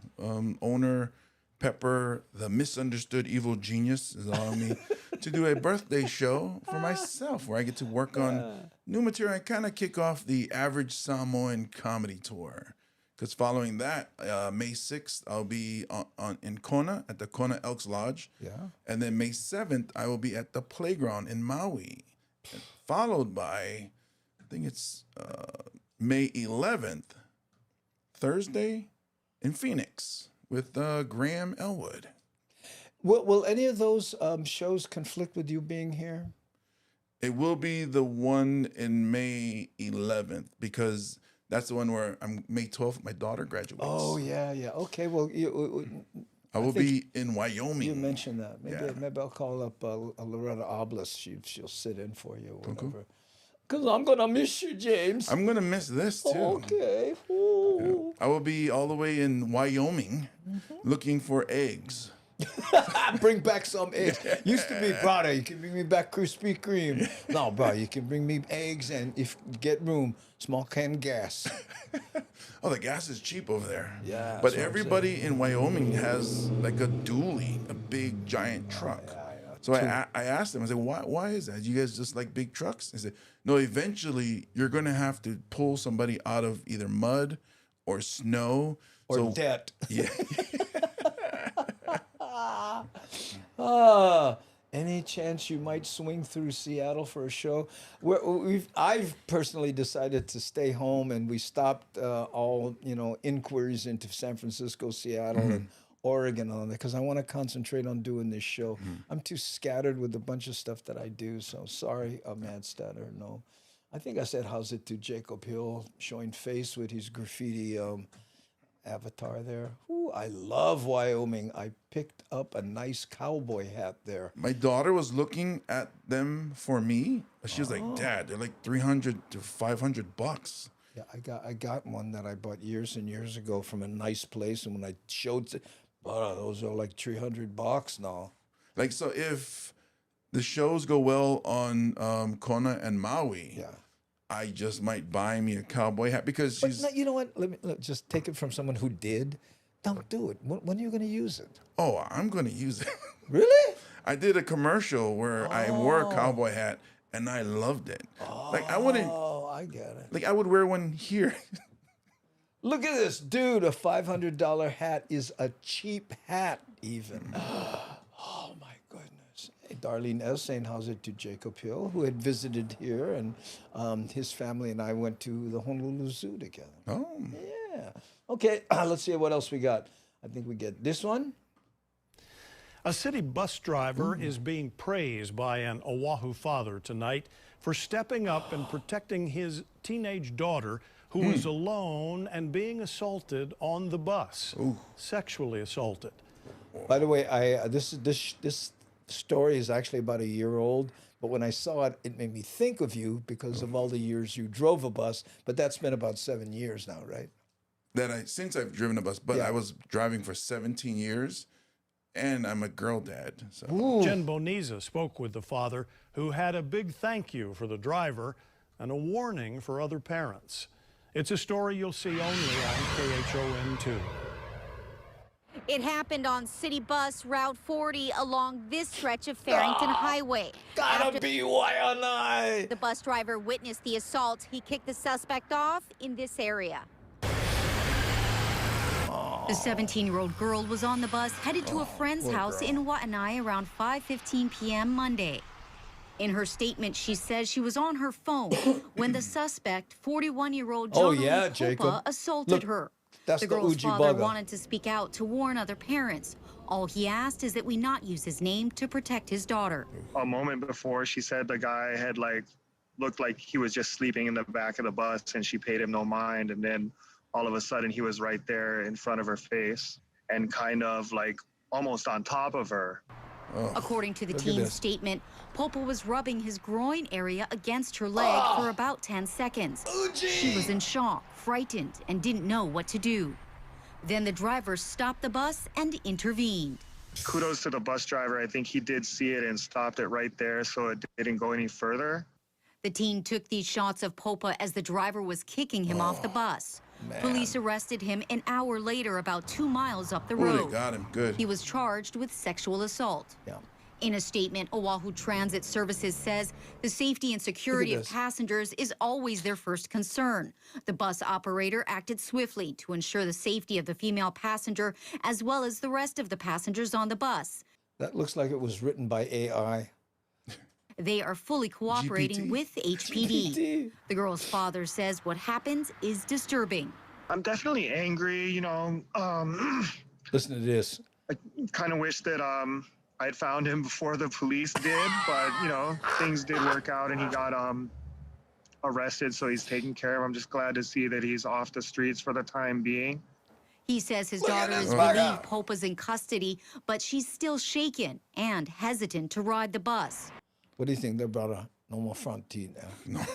[SPEAKER 3] Owner Pepper, the misunderstood evil genius, is allowing me to do a birthday show for myself where I get to work on new material and kind of kick off the Average Samoan Comedy Tour. Because following that, May 6th, I'll be in Kona at the Kona Elks Lodge.
[SPEAKER 2] Yeah.
[SPEAKER 3] And then May 7th, I will be at the Playground in Maui. And followed by, I think it's May 11th, Thursday, in Phoenix with Graham Elwood.
[SPEAKER 2] Will any of those shows conflict with you being here?
[SPEAKER 3] It will be the one in May 11th because that's the one where May 12th, my daughter graduates.
[SPEAKER 2] Oh, yeah. Okay, well,
[SPEAKER 3] I will be in Wyoming.
[SPEAKER 2] You mentioned that. Maybe I'll call up Loretta Oblis. She'll sit in for you or whatever. Because I'm going to miss you, James.
[SPEAKER 3] I'm going to miss this, too.
[SPEAKER 2] Okay.
[SPEAKER 3] Yeah. I will be all the way in Wyoming looking for eggs.
[SPEAKER 2] Bring back some eggs. Used to be, brother, you can bring me back Krispy Kreme. No, bro, you can bring me eggs and if you get room, small can gas.
[SPEAKER 3] Oh, the gas is cheap over there.
[SPEAKER 2] Yeah.
[SPEAKER 3] But everybody in Wyoming has like a dually, a big giant truck. So I asked them, I said, why is that? You guys just like big trucks? They said, no, eventually you're going to have to pull somebody out of either mud or snow.
[SPEAKER 2] Or debt.
[SPEAKER 3] Yeah.
[SPEAKER 2] Any chance you might swing through Seattle for a show? I've personally decided to stay home, and we stopped all inquiries into San Francisco, Seattle, and Oregon on that because I want to concentrate on doing this show. I'm too scattered with a bunch of stuff that I do. So sorry, Mad Statter. No, I think I said how's it to Jacob Hill showing face with his graffiti avatar there. Ooh, I love Wyoming. I picked up a nice cowboy hat there.
[SPEAKER 3] My daughter was looking at them for me. She was like, Dad, they're like $300 to $500.
[SPEAKER 2] Yeah, I got one that I bought years and years ago from a nice place, and when I showed it, those are like $300 now.
[SPEAKER 3] Like, so if the shows go well on Kona and Maui, I just might buy me a cowboy hat because she's.
[SPEAKER 2] But you know what? Let me just take it from someone who did. Don't do it. When are you going to use it?
[SPEAKER 3] Oh, I'm going to use it.
[SPEAKER 2] Really?
[SPEAKER 3] I did a commercial where I wore a cowboy hat and I loved it. Like I wouldn't.
[SPEAKER 2] Oh, I get it.
[SPEAKER 3] Like I would wear one here.
[SPEAKER 2] Look at this, dude. A $500 hat is a cheap hat, even. Oh my goodness. Hey, Darlene S. saying how's it to Jacob Hill, who had visited here, and his family and I went to the Honolulu Zoo together.
[SPEAKER 3] Oh.
[SPEAKER 2] Yeah. Okay, let's see what else we got. I think we get this one.
[SPEAKER 12] A city bus driver is being praised by an Oahu father tonight for stepping up and protecting his teenage daughter who was alone and being assaulted on the bus. Sexually assaulted.
[SPEAKER 2] By the way, this story is actually about a year old, but when I saw it, it made me think of you because of all the years you drove a bus, but that's been about 7 years now, right?
[SPEAKER 3] Since I've driven a bus, but I was driving for 17 years. And I'm a girl dad. So.
[SPEAKER 12] Jen Boniza spoke with the father who had a big thank you for the driver and a warning for other parents. It's a story you'll see only on KHON2.
[SPEAKER 13] It happened on City Bus Route 40 along this stretch of Farrington Highway.
[SPEAKER 2] Gotta be Waianae.
[SPEAKER 13] The bus driver witnessed the assault. He kicked the suspect off in this area. The 17-year-old girl was on the bus headed to a friend's house in Waianae around 5:15 p.m. Monday. In her statement, she says she was on her phone when the suspect, 41-year-old John Popa, assaulted her.
[SPEAKER 2] That's
[SPEAKER 13] the girl's
[SPEAKER 2] Uji
[SPEAKER 13] father
[SPEAKER 2] Bugger.
[SPEAKER 13] wanted to speak out to warn other parents. All he asked is that we not use his name to protect his daughter.
[SPEAKER 14] A moment before, she said the guy had looked like he was just sleeping in the back of the bus, and she paid him no mind. And then all of a sudden, he was right there in front of her face and kind of almost on top of her.
[SPEAKER 2] Oh,
[SPEAKER 13] according to the teen's statement, Popa was rubbing his groin area against her leg for about 10 seconds. She was in shock, frightened, and didn't know what to do. Then the driver stopped the bus and intervened.
[SPEAKER 14] Kudos to the bus driver. I think he did see it and stopped it right there so it didn't go any further.
[SPEAKER 13] The teen took these shots of Popa as the driver was kicking him off the bus.
[SPEAKER 3] Man.
[SPEAKER 13] Police arrested him an hour later, about 2 miles up the road.
[SPEAKER 3] They got him. Good.
[SPEAKER 13] He was charged with sexual assault.
[SPEAKER 2] Yeah.
[SPEAKER 13] In a statement, Oahu Transit Services says the safety and security of passengers is always their first concern. The bus operator acted swiftly to ensure the safety of the female passenger as well as the rest of the passengers on the bus.
[SPEAKER 2] That looks like it was written by AI.
[SPEAKER 13] They are fully cooperating
[SPEAKER 3] GPT?
[SPEAKER 13] with HPD.
[SPEAKER 2] GPT.
[SPEAKER 13] The girl's father says what happened is disturbing.
[SPEAKER 14] I'm definitely angry,
[SPEAKER 2] Listen to this.
[SPEAKER 14] I kind of wish that I had found him before the police did, but things did work out and he got arrested, so he's taken care of. I'm just glad to see that he's off the streets for the time being.
[SPEAKER 13] He says his daughter is relieved Popa's in custody, but she's still shaken and hesitant to ride the bus.
[SPEAKER 2] What do you think? They brought a no more front teeth now.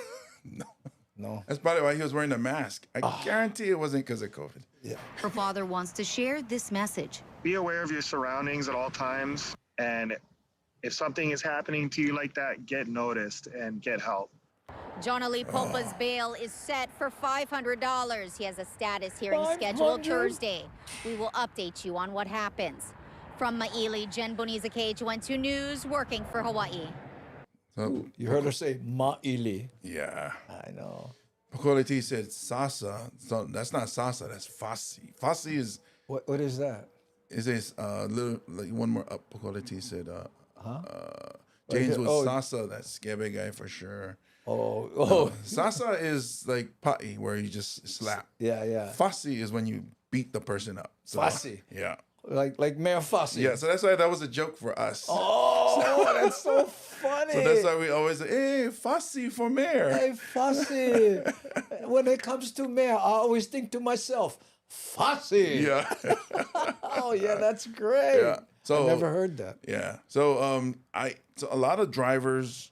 [SPEAKER 2] No.
[SPEAKER 3] That's probably why he was wearing a mask. I guarantee it wasn't because of COVID.
[SPEAKER 2] Yeah.
[SPEAKER 13] Her father wants to share this message.
[SPEAKER 14] Be aware of your surroundings at all times, and if something is happening to you like that, get noticed and get help.
[SPEAKER 13] John Ali Popa's bail is set for $500. He has a status hearing scheduled Thursday. We will update you on what happens. From Maili, Jen Boniza, KH12 News, working for Hawaii.
[SPEAKER 3] So,
[SPEAKER 2] You heard her say Maili.
[SPEAKER 3] yeah.
[SPEAKER 2] I know.
[SPEAKER 3] Pakoliti said Sasa. So that's not Sasa, that's Fasi. Fasi is...
[SPEAKER 2] What is that?
[SPEAKER 3] Is a little, one more up. Pakoliti said, James was Sasa, that scabby guy for sure. Sasa is like pati, where you just slap.
[SPEAKER 2] Yeah.
[SPEAKER 3] Fasi is when you beat the person up. So,
[SPEAKER 2] Fasi.
[SPEAKER 3] Yeah.
[SPEAKER 2] Like Mayor Fossey.
[SPEAKER 3] Yeah, so that's why that was a joke for us.
[SPEAKER 2] Oh, that's so funny.
[SPEAKER 3] So that's why we always say, hey, Fossey for mayor.
[SPEAKER 2] Hey, Fossey. When it comes to mayor, I always think to myself, Fossey.
[SPEAKER 3] Yeah.
[SPEAKER 2] Oh, yeah, that's great.
[SPEAKER 3] Yeah. So
[SPEAKER 2] I never heard that.
[SPEAKER 3] Yeah. So so a lot of drivers,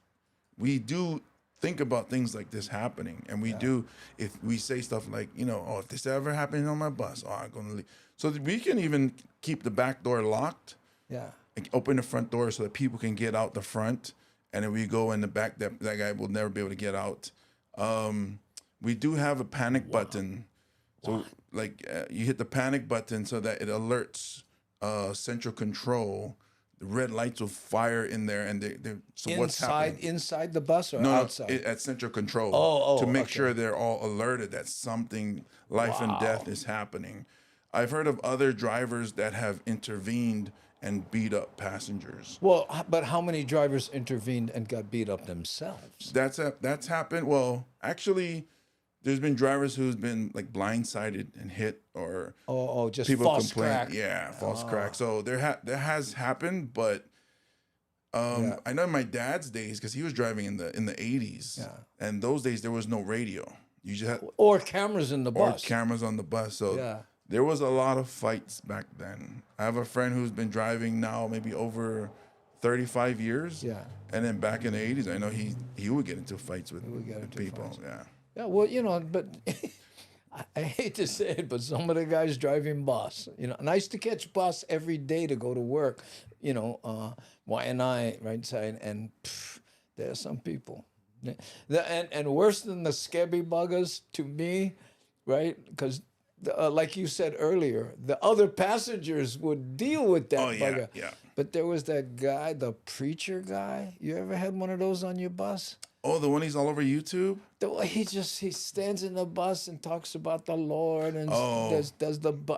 [SPEAKER 3] we do think about things like this happening, and we do, if we say stuff like, if this ever happened on my bus, I'm gonna leave. So that we can even keep the back door locked.
[SPEAKER 2] Yeah.
[SPEAKER 3] And open the front door so that people can get out the front, and then we go in the back. That guy will never be able to get out. We do have a panic button. So you hit the panic button so that it alerts central control. The red lights will fire in there, and what's happening?
[SPEAKER 2] Inside the bus or outside?
[SPEAKER 3] At central control. To make sure they're all alerted that something, life and death is happening. I've heard of other drivers that have intervened and beat up passengers.
[SPEAKER 2] Well, but how many drivers intervened and got beat up themselves?
[SPEAKER 3] That's happened. Well, actually, there's been drivers who's been blindsided and hit, or
[SPEAKER 2] just
[SPEAKER 3] people
[SPEAKER 2] false
[SPEAKER 3] complain.
[SPEAKER 2] crack.
[SPEAKER 3] Yeah, false crack. So there has happened, but I know in my dad's days, because he was driving in the 80s, and those days there was no radio. You just had
[SPEAKER 2] or cameras in the bus.
[SPEAKER 3] Or cameras on the bus. So there was a lot of fights back then. I have a friend who's been driving now maybe over 35 years.
[SPEAKER 2] Yeah.
[SPEAKER 3] And then back in the 80s, I know he would get into fights with people. Fights. Yeah.
[SPEAKER 2] Yeah, well, but I hate to say it, but some of the guys driving bus, and I used to catch bus every day to go to work, Waianae, right side, and there are some people. And worse than the scabby buggers to me, right? Because like you said earlier, the other passengers would deal with that bugger.
[SPEAKER 3] Yeah.
[SPEAKER 2] But there was that guy, the preacher guy. You ever had one of those on your bus?
[SPEAKER 3] Oh, the one he's all over YouTube?
[SPEAKER 2] The way he stands in the bus and talks about the Lord and does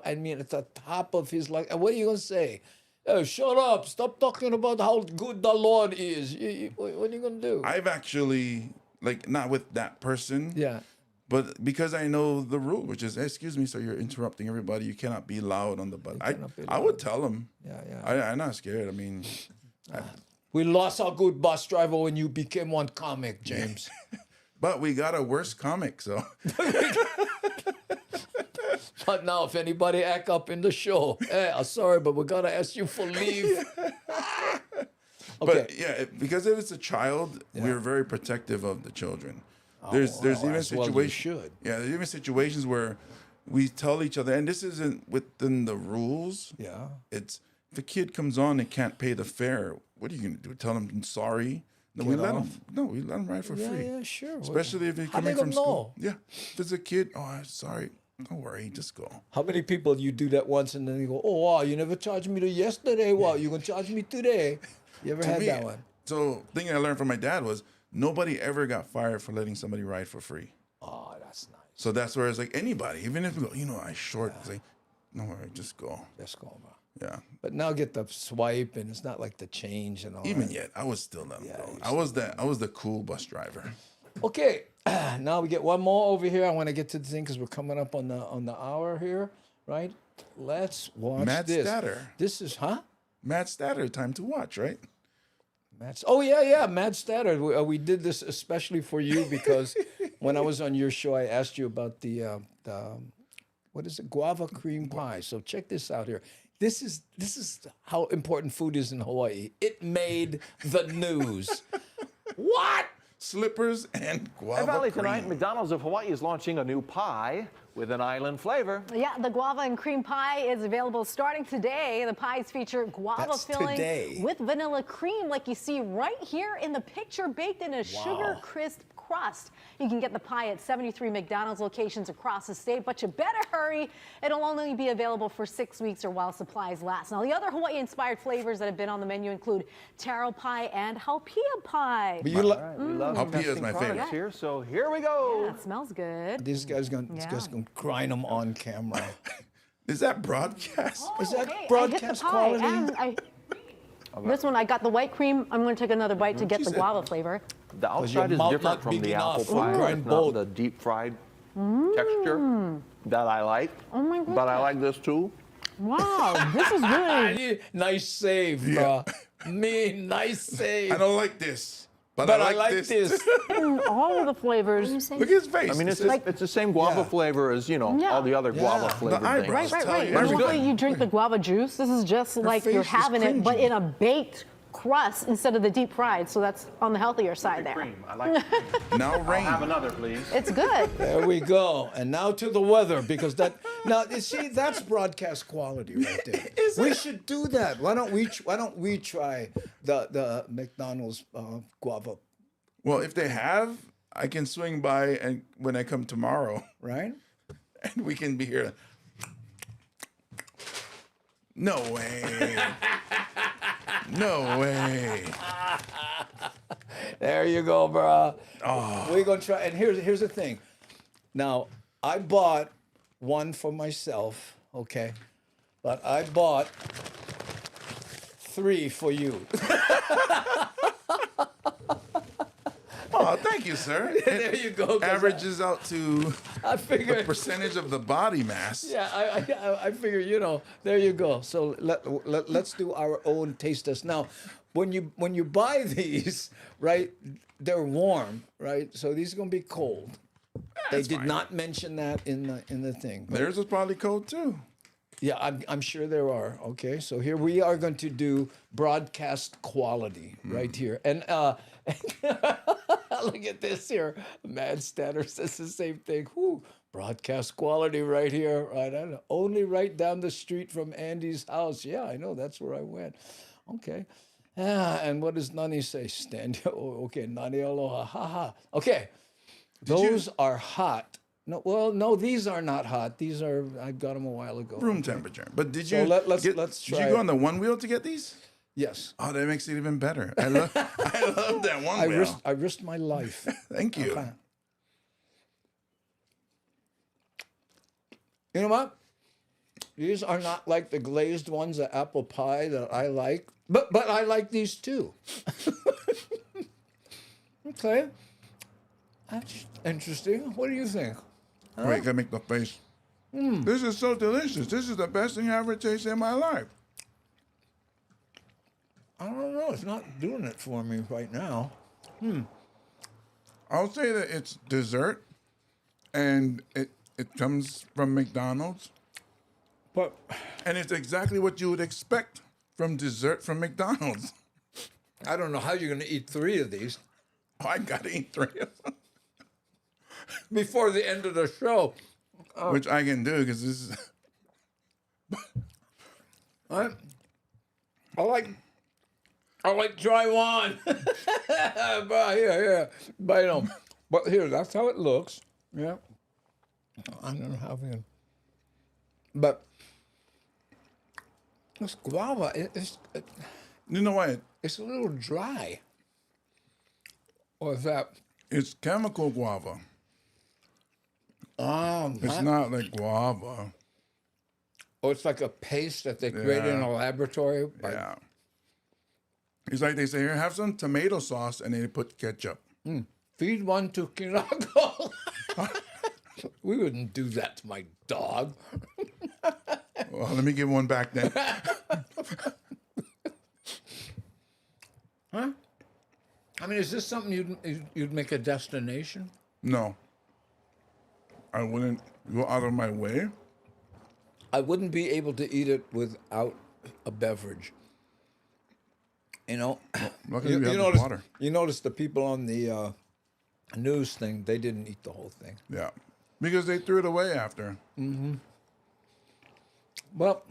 [SPEAKER 2] I mean, at the top of his like, what are you gonna say? Oh, shut up! Stop talking about how good the Lord is. What are you gonna do?
[SPEAKER 3] I've actually not with that person.
[SPEAKER 2] Yeah.
[SPEAKER 3] But because I know the rule, which is, excuse me, sir, you're interrupting everybody. You cannot be loud on the bus. I would tell him.
[SPEAKER 2] Yeah.
[SPEAKER 3] I'm not scared. I mean,
[SPEAKER 2] we lost our good bus driver when you became one comic, James.
[SPEAKER 3] But we got a worse comic, so.
[SPEAKER 2] But now, if anybody act up in the show, hey, I'm sorry, but we're gonna ask you for leave.
[SPEAKER 3] But yeah, because if it's a child, we're very protective of the children. There's even situations. Yeah, there's even situations where we tell each other, and this isn't within the rules.
[SPEAKER 2] Yeah.
[SPEAKER 3] It's if a kid comes on and can't pay the fare, what are you gonna do? Tell them I'm sorry? No, we let them ride for free.
[SPEAKER 2] Yeah, sure.
[SPEAKER 3] Especially if they're coming from school. Yeah. If it's a kid, I'm sorry. Don't worry, just go.
[SPEAKER 2] How many people you do that once and then you go, oh wow, you never charged me yesterday. Wow, you're gonna charge me today. You ever had that one?
[SPEAKER 3] So thing I learned from my dad was nobody ever got fired for letting somebody ride for free.
[SPEAKER 2] Oh, that's nice.
[SPEAKER 3] So that's where it's like anybody, even if we go, I short, it's like, no worry, just go.
[SPEAKER 2] Just go, bro.
[SPEAKER 3] Yeah.
[SPEAKER 2] But now get the swipe and it's not like the change and all
[SPEAKER 3] Even
[SPEAKER 2] that.
[SPEAKER 3] yet, I was still letting go. I was the cool bus driver.
[SPEAKER 2] Okay, now we get one more over here. I want to get to the thing because we're coming up on the hour here, right? Let's watch
[SPEAKER 3] Matt
[SPEAKER 2] this.
[SPEAKER 3] Statter.
[SPEAKER 2] This is,
[SPEAKER 3] Matt Statter, time to watch, right?
[SPEAKER 2] Matt Statter. We did this especially for you because when I was on your show, I asked you about the what is it, guava cream pie. So check this out here. This is how important food is in Hawaii. It made the news. What?
[SPEAKER 3] Slippers and guava
[SPEAKER 15] At Valley
[SPEAKER 3] cream.
[SPEAKER 15] tonight, McDonald's of Hawaii is launching a new pie with an island flavor.
[SPEAKER 16] Yeah, the guava and cream pie is available starting today. The pies feature guava filling with vanilla cream like you see right here in the picture, baked in a sugar crisp crust. You can get the pie at 73 McDonald's locations across the state, but you better hurry. It'll only be available for 6 weeks or while supplies last. Now, the other Hawaii-inspired flavors that have been on the menu include taro pie and haupia pie.
[SPEAKER 3] We love haupia is my favorite.
[SPEAKER 15] Here, so here we go.
[SPEAKER 16] Yeah, it smells good.
[SPEAKER 2] This guy's gonna grind them on camera.
[SPEAKER 3] Is that broadcast?
[SPEAKER 2] Is that
[SPEAKER 16] I
[SPEAKER 2] broadcast
[SPEAKER 16] get the pie,
[SPEAKER 2] quality?
[SPEAKER 16] and this one, I got the white cream. I'm going to take another bite to get the guava flavor.
[SPEAKER 15] The outside is different from the apple pie. It's not the deep fried texture that I like.
[SPEAKER 16] Oh my goodness.
[SPEAKER 15] But I like this too.
[SPEAKER 16] Wow, this is really
[SPEAKER 2] nice save, bro. Nice save.
[SPEAKER 3] I don't like this. But
[SPEAKER 2] I like this.
[SPEAKER 16] All of the flavors.
[SPEAKER 3] Look at his face.
[SPEAKER 15] I mean, it's the same guava flavor as, all the other guava flavored things.
[SPEAKER 16] Right. Usually you drink the guava juice. This is just like you're having it, but in a baked crust instead of the deep fried. So that's on the healthier side there.
[SPEAKER 15] Cream. I like cream.
[SPEAKER 3] Now rain.
[SPEAKER 15] I'll have another, please.
[SPEAKER 16] It's good.
[SPEAKER 2] There we go. And now to the weather, because you see, that's broadcast quality right there. We should do that. Why don't we try the McDonald's guava?
[SPEAKER 3] Well, if they have, I can swing by and when I come tomorrow.
[SPEAKER 2] Right?
[SPEAKER 3] And we can be here. No way. No way.
[SPEAKER 2] There you go, bro.
[SPEAKER 3] Oh.
[SPEAKER 2] We're gonna try. And here's the thing. Now, I bought one for myself, okay, but I bought 3 for you.
[SPEAKER 3] Oh, thank you, sir.
[SPEAKER 2] There you go.
[SPEAKER 3] Averages out to
[SPEAKER 2] I figure
[SPEAKER 3] the percentage of the body mass.
[SPEAKER 2] Yeah, I figure, there you go. So let's do our own taste test. Now, when you buy these, right, they're warm, right? So these are gonna be cold. They did not mention that in the thing.
[SPEAKER 3] Theirs was probably cold too.
[SPEAKER 2] Yeah, I'm sure there are. Okay, so here we are going to do broadcast quality right here. And look at this here. Mad Statter says the same thing. Whew, broadcast quality right here. Right, I don't know. Only right down the street from Andy's house. Yeah, I know. That's where I went. Okay. And what does Nani say? Stand. Oh, okay, Nani aloha. Ha ha. Okay. Those are hot No, well, no, these are not hot. These are, I got them a while ago.
[SPEAKER 3] Room temperature. But did
[SPEAKER 2] So
[SPEAKER 3] you
[SPEAKER 2] let's
[SPEAKER 3] did
[SPEAKER 2] try
[SPEAKER 3] you go
[SPEAKER 2] it.
[SPEAKER 3] on the one wheel to get these?
[SPEAKER 2] Yes.
[SPEAKER 3] Oh, that makes it even better. I love that one wheel.
[SPEAKER 2] I risked my life.
[SPEAKER 3] Thank you.
[SPEAKER 2] Okay. You know what? These are not like the glazed ones, the apple pie that I like, but I like these too. Okay. That's interesting. What do you think? Huh?
[SPEAKER 3] Wait, I can make the face. This is so delicious. This is the best thing I ever tasted in my life.
[SPEAKER 2] I don't know. It's not doing it for me right now.
[SPEAKER 3] I'll say that it's dessert, and it comes from McDonald's. And it's exactly what you would expect from dessert from McDonald's.
[SPEAKER 2] I don't know how you're going to eat 3 of these.
[SPEAKER 3] Oh, I got to eat 3 of them.
[SPEAKER 2] Before the end of the show.
[SPEAKER 3] Which I can do because this is...
[SPEAKER 2] I like try one. Here. Bite them. But here, that's how it looks. Yeah. I don't know how we can... But this guava,
[SPEAKER 3] you know what?
[SPEAKER 2] It's a little dry. Or is that?
[SPEAKER 3] It's chemical guava. It's not like guava.
[SPEAKER 2] Oh, it's like a paste that they created in a laboratory?
[SPEAKER 3] Yeah. It's like they say, here, have some tomato sauce, and they put ketchup.
[SPEAKER 2] Feed one to Kinako. We wouldn't do that to my dog.
[SPEAKER 3] Well, let me give one back then.
[SPEAKER 2] Huh? I mean, is this something you'd make a destination?
[SPEAKER 3] No. I wouldn't go out of my way.
[SPEAKER 2] I wouldn't be able to eat it without a beverage. You know,
[SPEAKER 3] Luckily we have the
[SPEAKER 2] notice,
[SPEAKER 3] water.
[SPEAKER 2] You notice the people on the news thing, they didn't eat the whole thing.
[SPEAKER 3] Yeah. Because they threw it away after.
[SPEAKER 2] Well,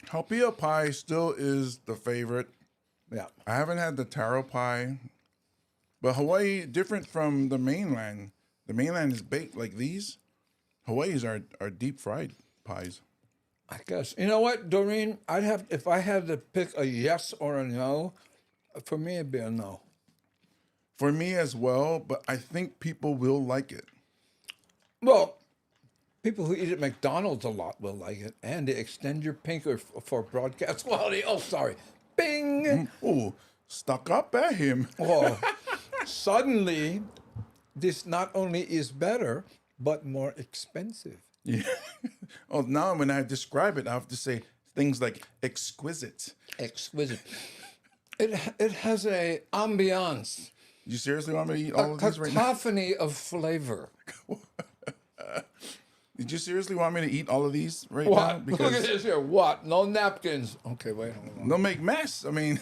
[SPEAKER 3] Haupia pie still is the favorite.
[SPEAKER 2] Yeah.
[SPEAKER 3] I haven't had the taro pie. But Hawaii, different from the mainland. The mainland is baked like these. Hawaii's are deep fried pies.
[SPEAKER 2] I guess. You know what, Doreen? If I had to pick a yes or a no, for me it'd be a no.
[SPEAKER 3] For me as well, but I think people will like it.
[SPEAKER 2] Well, people who eat at McDonald's a lot will like it, and they extend your pinker for broadcast quality. Oh, sorry. Bing!
[SPEAKER 3] Oh, stuck up at him.
[SPEAKER 2] Oh, suddenly, this not only is better, but more expensive.
[SPEAKER 3] Yeah. Oh, now when I describe it, I have to say things like exquisite.
[SPEAKER 2] Exquisite. It has a ambiance.
[SPEAKER 3] You seriously want me to eat all of these right now?
[SPEAKER 2] A cacophony of flavor.
[SPEAKER 3] Did you seriously want me to eat all of these right now?
[SPEAKER 2] What? Look at this here. What? No napkins. Okay, wait. Hold on.
[SPEAKER 3] They'll make mess. I mean,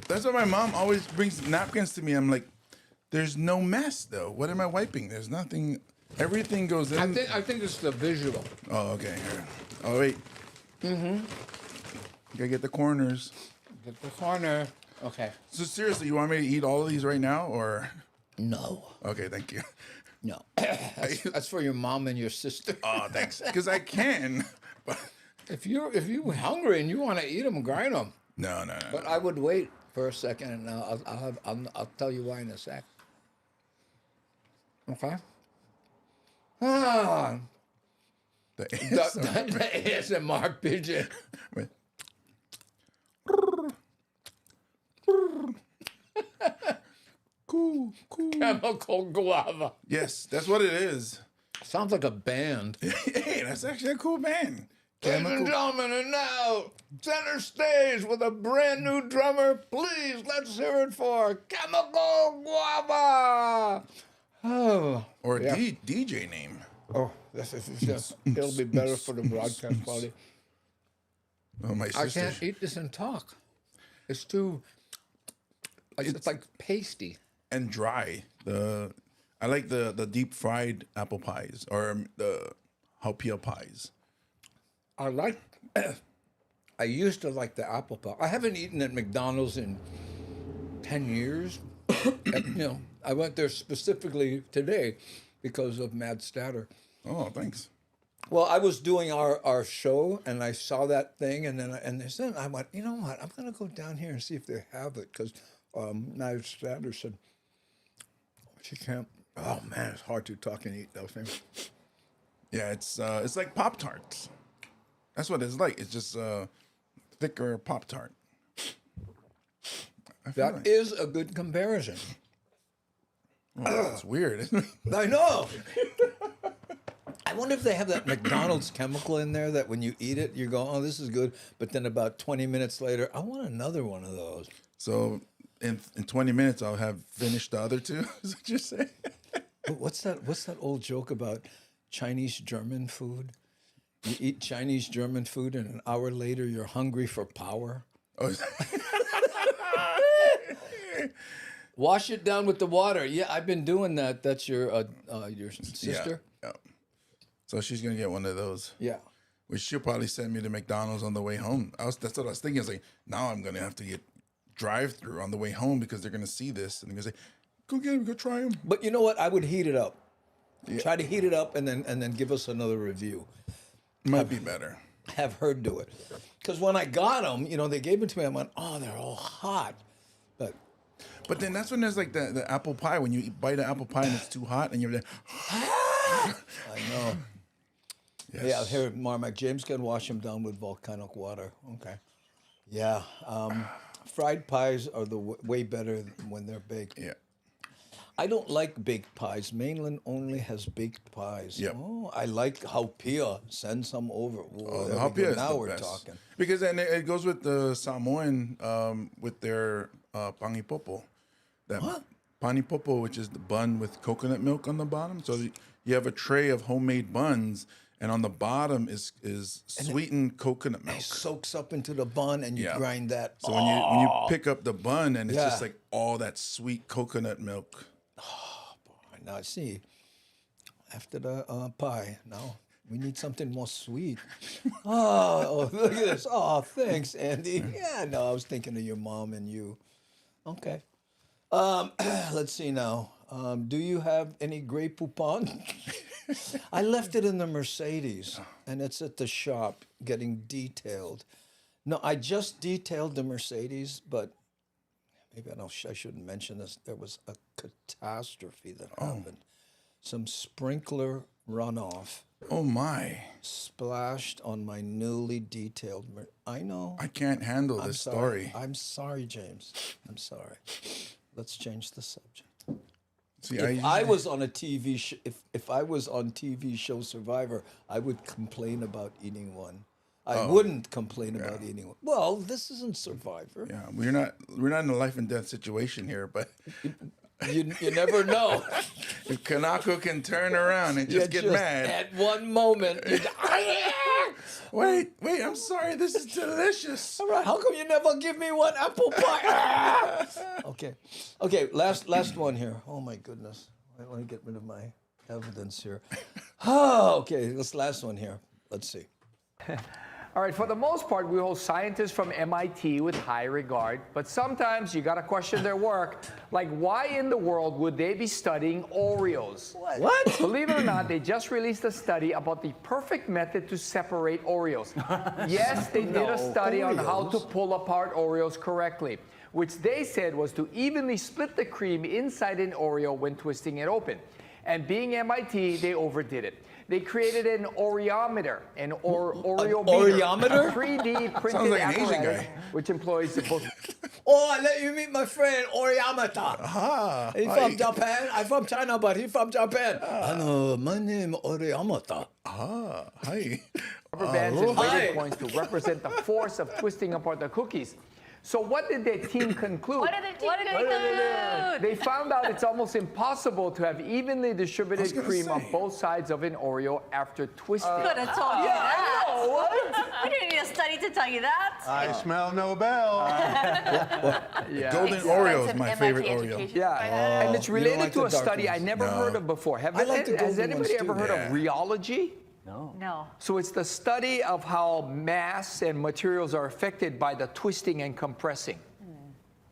[SPEAKER 3] that's why my mom always brings napkins to me. I'm like, there's no mess though. What am I wiping? There's nothing. Everything goes in.
[SPEAKER 2] I think it's the visual.
[SPEAKER 3] Oh, okay. Here. Oh, wait. Gotta get the corners.
[SPEAKER 2] Get the corner. Okay.
[SPEAKER 3] So seriously, you want me to eat all of these right now, or?
[SPEAKER 2] No.
[SPEAKER 3] Okay, thank you.
[SPEAKER 2] No. That's for your mom and your sister.
[SPEAKER 3] Oh, thanks. Because I can. But
[SPEAKER 2] if you're hungry and you want to eat them, grind them.
[SPEAKER 3] No.
[SPEAKER 2] But I would wait for a second, and I'll tell you why in a sec. Okay. Ah.
[SPEAKER 3] The
[SPEAKER 2] ASMR pigeon.
[SPEAKER 3] Wait. Cool.
[SPEAKER 2] Chemical guava.
[SPEAKER 3] Yes, that's what it is.
[SPEAKER 2] Sounds like a band.
[SPEAKER 3] Hey, that's actually a cool band.
[SPEAKER 2] Ladies and gentlemen, and now, center stage with a brand new drummer. Please, let's hear it for Chemical Guava. Oh.
[SPEAKER 3] Or a DJ name.
[SPEAKER 2] Oh, this is just, it'll be better for the broadcast quality.
[SPEAKER 3] Oh, my sister.
[SPEAKER 2] I can't eat this and talk. It's too, it's like pasty.
[SPEAKER 3] And dry. I like the deep fried apple pies or the haupia pies.
[SPEAKER 2] I used to like the apple pie. I haven't eaten at McDonald's in 10 years. I went there specifically today because of Mad Statter.
[SPEAKER 3] Oh, thanks.
[SPEAKER 2] Well, I was doing our show, and I saw that thing, and then I went, you know what? I'm going to go down here and see if they have it, because Mad Statter said she can't. Oh man, it's hard to talk and eat those things.
[SPEAKER 3] Yeah, it's like Pop-Tarts. That's what it's like. It's just thicker Pop-Tart.
[SPEAKER 2] That is a good comparison.
[SPEAKER 3] Oh, that's weird, isn't it?
[SPEAKER 2] I know. I wonder if they have that McDonald's chemical in there that when you eat it, you go, oh, this is good. But then about 20 minutes later, I want another one of those.
[SPEAKER 3] So in 20 minutes, I'll have finished the other two, is what you're saying?
[SPEAKER 2] What's that old joke about Chinese German food? You eat Chinese German food, and an hour later, you're hungry for power.
[SPEAKER 3] Oh.
[SPEAKER 2] Wash it down with the water. Yeah, I've been doing that. That's your sister?
[SPEAKER 3] Yeah. So she's going to get one of those.
[SPEAKER 2] Yeah.
[SPEAKER 3] Which she'll probably send me to McDonald's on the way home. That's what I was thinking. I was like, now I'm going to have to get drive-through on the way home because they're going to see this. And they're going to say, go get them, go try them.
[SPEAKER 2] But you know what? I would heat it up. Yeah. Try to heat it up and then give us another review.
[SPEAKER 3] Might be better.
[SPEAKER 2] Have her do it. Because when I got them, they gave them to me. I went, oh, they're all hot.
[SPEAKER 3] But then that's when there's like the apple pie. When you bite an apple pie and it's too hot and you're like,
[SPEAKER 2] I know.
[SPEAKER 3] Yes.
[SPEAKER 2] Yeah, here, Marmac, James can wash them down with volcanic water. Okay. Yeah. Fried pies are way better when they're baked.
[SPEAKER 3] Yeah.
[SPEAKER 2] I don't like baked pies. Mainland only has baked pies.
[SPEAKER 3] Yep.
[SPEAKER 2] Oh, I like Haupia. Send some over. Whoa,
[SPEAKER 3] the Haupia is
[SPEAKER 2] now
[SPEAKER 3] the
[SPEAKER 2] we're
[SPEAKER 3] best.
[SPEAKER 2] talking.
[SPEAKER 3] Because then it goes with the Samoan with their pangipopo.
[SPEAKER 2] What?
[SPEAKER 3] Pangipopo, which is the bun with coconut milk on the bottom. So you have a tray of homemade buns, and on the bottom is sweetened coconut milk.
[SPEAKER 2] It soaks up into the bun, and you grind that.
[SPEAKER 3] So when you pick up the bun, and it's just like all that sweet coconut milk.
[SPEAKER 2] Oh, boy. Now, see, after the pie, now we need something more sweet. Oh, look at this. Oh, thanks, Andy. Yeah, no, I was thinking of your mom and you. Okay. Let's see now. Do you have any Grey Poupon? I left it in the Mercedes, and it's at the shop getting detailed. No, I just detailed the Mercedes, but maybe I shouldn't mention this. There was a catastrophe that happened. Some sprinkler runoff.
[SPEAKER 3] Oh my!
[SPEAKER 2] Splashed on my newly detailed. I know.
[SPEAKER 3] I can't handle this story.
[SPEAKER 2] I'm sorry, James. I'm sorry. Let's change the subject.
[SPEAKER 3] See,
[SPEAKER 2] if I was on a TV if I was on TV show Survivor, I would complain about eating one. I wouldn't complain about eating one. Well, this isn't Survivor.
[SPEAKER 3] Yeah, we're not in a life and death situation here, but
[SPEAKER 2] you never know.
[SPEAKER 3] If Kanako can turn around and just get mad
[SPEAKER 2] at one moment.
[SPEAKER 3] Wait, I'm sorry. This is delicious.
[SPEAKER 2] All right, how come you never give me one apple pie? Okay. Last one here. Oh my goodness. I want to get rid of my evidence here. Okay, this last one here. Let's see.
[SPEAKER 17] All right, for the most part, we hold scientists from MIT with high regard, but sometimes you gotta question their work. Like, why in the world would they be studying Oreos?
[SPEAKER 2] What?
[SPEAKER 17] Believe it or not, they just released a study about the perfect method to separate Oreos. Yes, they did a study on how to pull apart Oreos correctly, which they said was to evenly split the cream inside an Oreo when twisting it open. And being MIT, they overdid it. They created an Oreometer, an Oreometer, a 3D printed
[SPEAKER 3] like an Asian
[SPEAKER 17] apparatus,
[SPEAKER 3] guy.
[SPEAKER 17] which employs both.
[SPEAKER 2] Oh, I let you meet my friend Oreometer.
[SPEAKER 3] Aha.
[SPEAKER 2] He's from Japan. I'm from China, but he's from Japan. Hello, my name Oreometer.
[SPEAKER 3] Ah, hi.
[SPEAKER 17] Rubber bands and braided points to represent the force of twisting apart the cookies. So what did their team conclude?
[SPEAKER 8] What did the team conclude?
[SPEAKER 17] They found out it's almost impossible to have evenly distributed cream on both sides of an Oreo after twisting.
[SPEAKER 8] Could have told you that.
[SPEAKER 17] I know.
[SPEAKER 8] We didn't need a study to tell you that.
[SPEAKER 11] I smell no bell.
[SPEAKER 3] Golden Oreo is my favorite Oreo.
[SPEAKER 17] Yeah, and it's related
[SPEAKER 2] like
[SPEAKER 17] to
[SPEAKER 2] the
[SPEAKER 17] a
[SPEAKER 2] dark
[SPEAKER 17] study I
[SPEAKER 2] ones.
[SPEAKER 17] never heard of before.
[SPEAKER 2] I like the
[SPEAKER 17] Has
[SPEAKER 2] golden
[SPEAKER 17] anybody
[SPEAKER 2] ones
[SPEAKER 17] ever
[SPEAKER 2] too.
[SPEAKER 17] heard of rheology?
[SPEAKER 8] No.
[SPEAKER 17] So it's the study of how mass and materials are affected by the twisting and compressing.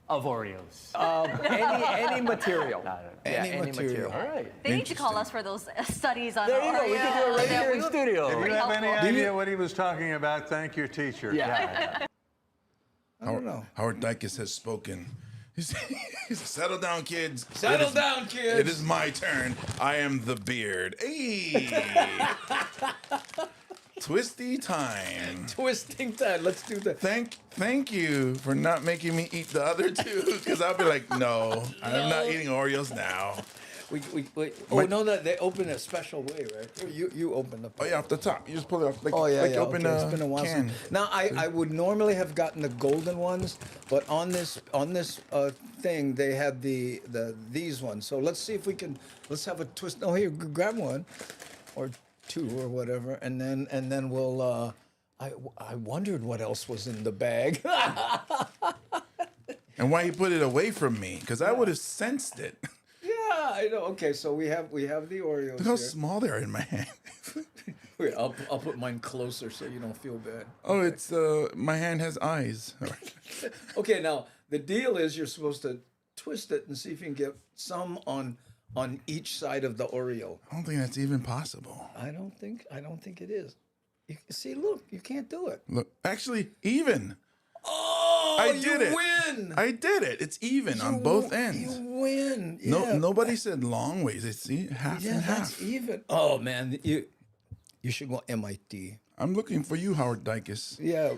[SPEAKER 7] of Oreos?
[SPEAKER 17] Any material.
[SPEAKER 2] Any material.
[SPEAKER 7] All right.
[SPEAKER 8] They need to call us for those studies on
[SPEAKER 7] There you go. We can do it right here in studio.
[SPEAKER 11] If you have any idea what he was talking about, thank your teacher.
[SPEAKER 7] Yeah.
[SPEAKER 2] I don't know.
[SPEAKER 3] Howard Dykes has spoken. He's settle down, kids.
[SPEAKER 2] Settle down, kids.
[SPEAKER 3] It is my turn. I am the beard. Hey. Twisty time.
[SPEAKER 2] Twisting time. Let's do that.
[SPEAKER 3] Thank you for not making me eat the other two, because I'll be like, no, I'm not eating Oreos now.
[SPEAKER 2] No, they open a special way, right? You open the.
[SPEAKER 3] Oh yeah, off the top. You just pull it off. Like,
[SPEAKER 2] You
[SPEAKER 3] open
[SPEAKER 2] It's been a while.
[SPEAKER 3] can.
[SPEAKER 2] Now I would normally have gotten the golden ones, but on this thing they have these ones. So let's see if we can. Let's have a twist. No, here, grab one, or two, or whatever, and then we'll. I wondered what else was in the bag.
[SPEAKER 3] And why he put it away from me? Because I would have sensed it.
[SPEAKER 2] Yeah, I know. Okay, so we have the Oreos.
[SPEAKER 3] Look how
[SPEAKER 2] here.
[SPEAKER 3] small they are in my hand.
[SPEAKER 2] Wait, I'll put mine closer so you don't feel bad.
[SPEAKER 3] Oh, it's my hand has eyes.
[SPEAKER 2] Okay, now the deal is you're supposed to twist it and see if you can get some on each side of the Oreo.
[SPEAKER 3] I don't think that's even possible.
[SPEAKER 2] I don't think it is. You see, look, you can't do it.
[SPEAKER 3] Look, actually, even.
[SPEAKER 2] Oh,
[SPEAKER 3] I did it.
[SPEAKER 2] Win.
[SPEAKER 3] I did it. It's even on both ends.
[SPEAKER 2] You win.
[SPEAKER 3] No,
[SPEAKER 2] Yeah.
[SPEAKER 3] nobody said long ways. It's half and half.
[SPEAKER 2] That's even. Oh man, you should go MIT.
[SPEAKER 3] I'm looking for you, Howard Dykes.
[SPEAKER 2] Yeah,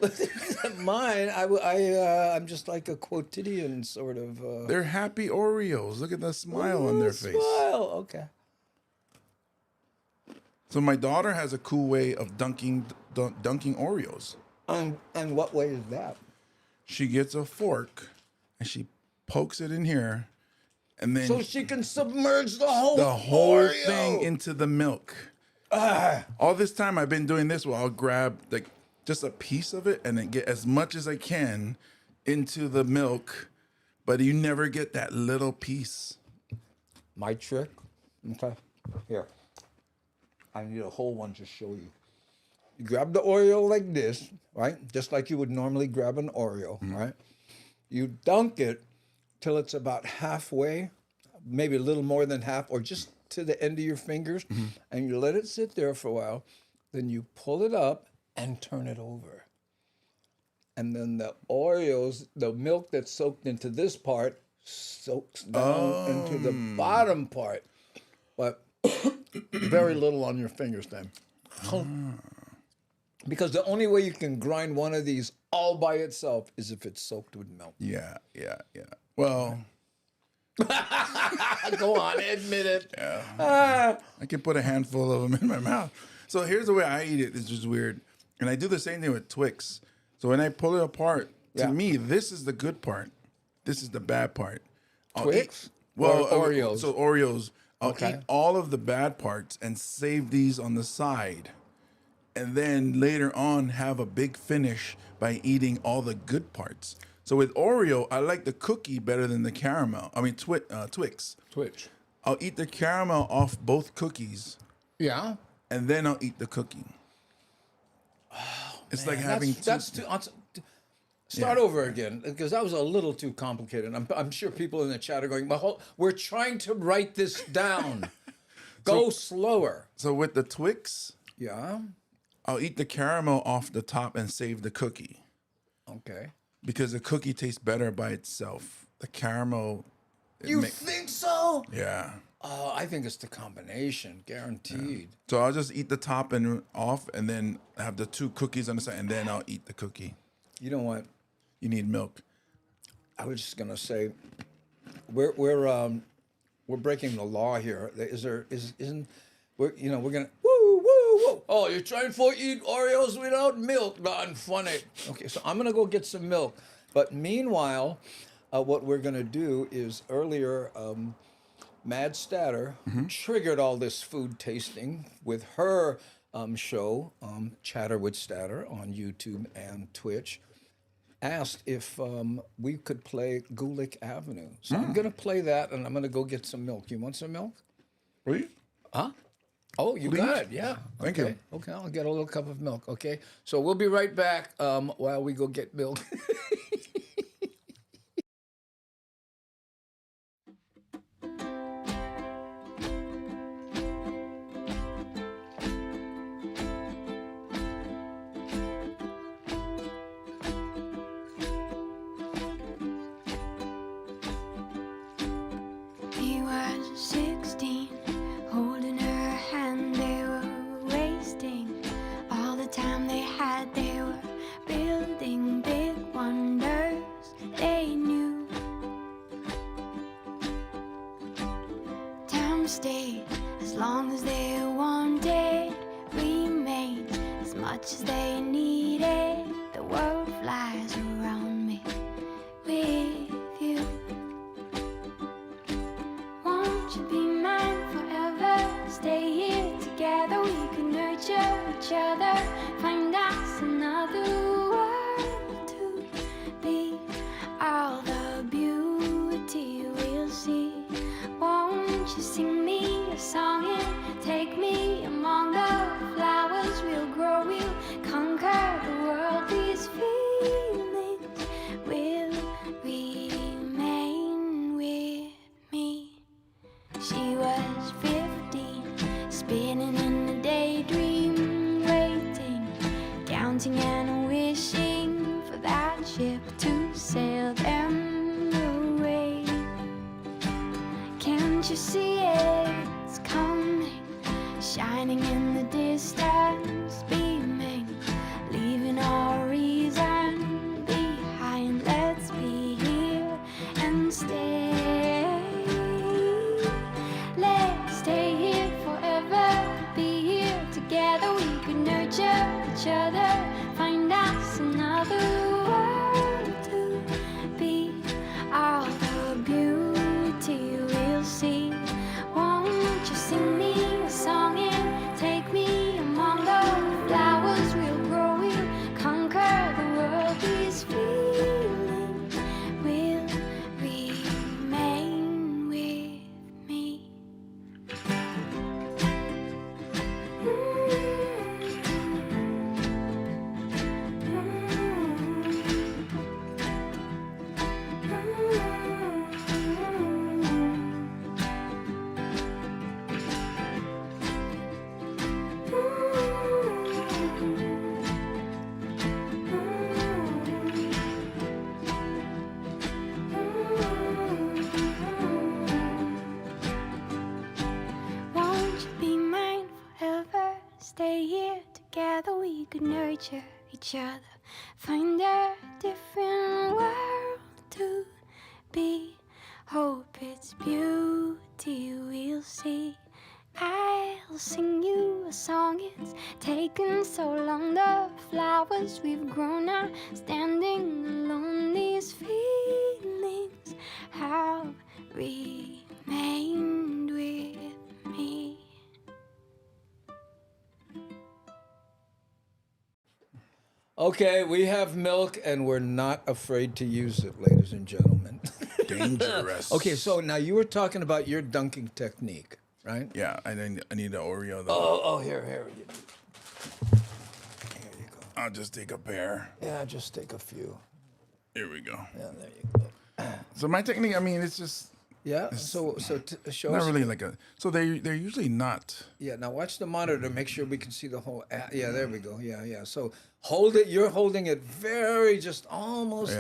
[SPEAKER 2] mine. I'm just like a quotidian sort of.
[SPEAKER 3] They're happy Oreos. Look at the smile on their face.
[SPEAKER 2] Smile. Okay.
[SPEAKER 3] So my daughter has a cool way of dunking Oreos.
[SPEAKER 2] And what way is that?
[SPEAKER 3] She gets a fork and she pokes it in here, and then
[SPEAKER 2] So she can submerge the whole Oreo.
[SPEAKER 3] thing into the milk. All this time I've been doing this. Well, I'll grab like just a piece of it and then get as much as I can into the milk, but you never get that little piece.
[SPEAKER 2] My trick. Okay. Here. I need a whole one to show you. You grab the Oreo like this, right? Just like you would normally grab an Oreo, right? You dunk it till it's about halfway, maybe a little more than half, or just to the end of your fingers, and you let it sit there for a while. Then you pull it up and turn it over. And then the Oreos, the milk that's soaked into this part, soaks down into the bottom part. But very little on your fingers then. Because the only way you can grind one of these all by itself is if it's soaked with milk.
[SPEAKER 3] Yeah. Well,
[SPEAKER 2] go on, admit it.
[SPEAKER 3] Yeah. I can put a handful of them in my mouth. So here's the way I eat it. It's just weird. And I do the same thing with Twix. So when I pull it apart, to me, this is the good part. This is the bad part.
[SPEAKER 2] Twix?
[SPEAKER 3] Or
[SPEAKER 2] Oreos?
[SPEAKER 3] So Oreos. I'll eat all of the bad parts and save these on the side. And then later on have a big finish by eating all the good parts. So with Oreo, I like the cookie better than the caramel. I mean, Twix. I'll eat the caramel off both cookies.
[SPEAKER 2] Yeah.
[SPEAKER 3] And then I'll eat the cookie. It's like having
[SPEAKER 2] Start over again, because that was a little too complicated. I'm sure people in the chat are going, we're trying to write this down. Go slower.
[SPEAKER 3] So with the Twix,
[SPEAKER 2] I'll
[SPEAKER 3] eat the caramel off the top and save the cookie.
[SPEAKER 2] Okay.
[SPEAKER 3] Because the cookie tastes better by itself. The caramel...
[SPEAKER 2] You think so?
[SPEAKER 3] Yeah.
[SPEAKER 2] Oh, I think it's the combination, guaranteed.
[SPEAKER 3] Yeah. So I'll just eat the top and off, and then have the two cookies on the side, and then I'll eat the cookie.
[SPEAKER 2] You know what?
[SPEAKER 3] You need milk.
[SPEAKER 2] I was just gonna say, we're breaking the law here. We're gonna woo. Oh, you're trying to eat Oreos without milk? Not funny. Okay, so I'm gonna go get some milk. But meanwhile, what we're gonna do is earlier, Mad Statter triggered all this food tasting with her show, Chatter with Statter on YouTube and Twitch. Asked if we could play Gulick Avenue. So I'm going to play that, and I'm going to go get some milk. You want some milk?
[SPEAKER 3] Please?
[SPEAKER 2] Huh? Oh, you got it. Yeah.
[SPEAKER 3] Thank you.
[SPEAKER 2] Okay, I'll get a little cup of milk. Okay. So we'll be right back while we go get milk.
[SPEAKER 18] stayed as long as they wanted, remained as much as they needed. The world flies around me with you. Won't you be mine forever? Stay here together, we can nurture each other. Find us another world to be. All the beauty we'll see. Won't you sing me a song and take me among the flowers? We'll grow, we'll conquer the world. These feelings will remain with me. She was 15, spinning in a daydream, waiting, counting and wishing for that ship to sail them away. Can't you see it's coming, shining in the distance, beaming, leaving our reason behind. Let's be here and stay. Let's stay here forever, be here together. We could nurture each other, find us another world to be. All the beauty we'll see. Won't you sing me a song and take me among the flowers? We'll grow, we'll conquer the world. These feelings will remain with me. Won't you be mine forever? Stay here together, we could nurture each other. Find a different world to be. Hope it's beauty we'll see. I'll sing you a song, it's taken so long. The flowers we've grown are standing alone. These feelings have remained with me.
[SPEAKER 2] Okay, we have milk and we're not afraid to use it, ladies and gentlemen.
[SPEAKER 3] Dangerous.
[SPEAKER 2] Okay, so now you were talking about your dunking technique, right?
[SPEAKER 3] Yeah, I need an Oreo though.
[SPEAKER 2] Oh, here. Here you go.
[SPEAKER 3] I'll just take a pair.
[SPEAKER 2] Yeah, just take a few.
[SPEAKER 3] Here we go.
[SPEAKER 2] Yeah, there you go.
[SPEAKER 3] So my technique, I mean, it's just.
[SPEAKER 2] Yeah.
[SPEAKER 3] It's
[SPEAKER 2] So show
[SPEAKER 3] not
[SPEAKER 2] us.
[SPEAKER 3] really like a. So they're usually not.
[SPEAKER 2] Yeah. Now watch the monitor. Make sure we can see the whole. Yeah. There we go. Yeah. So hold it. You're holding it very just almost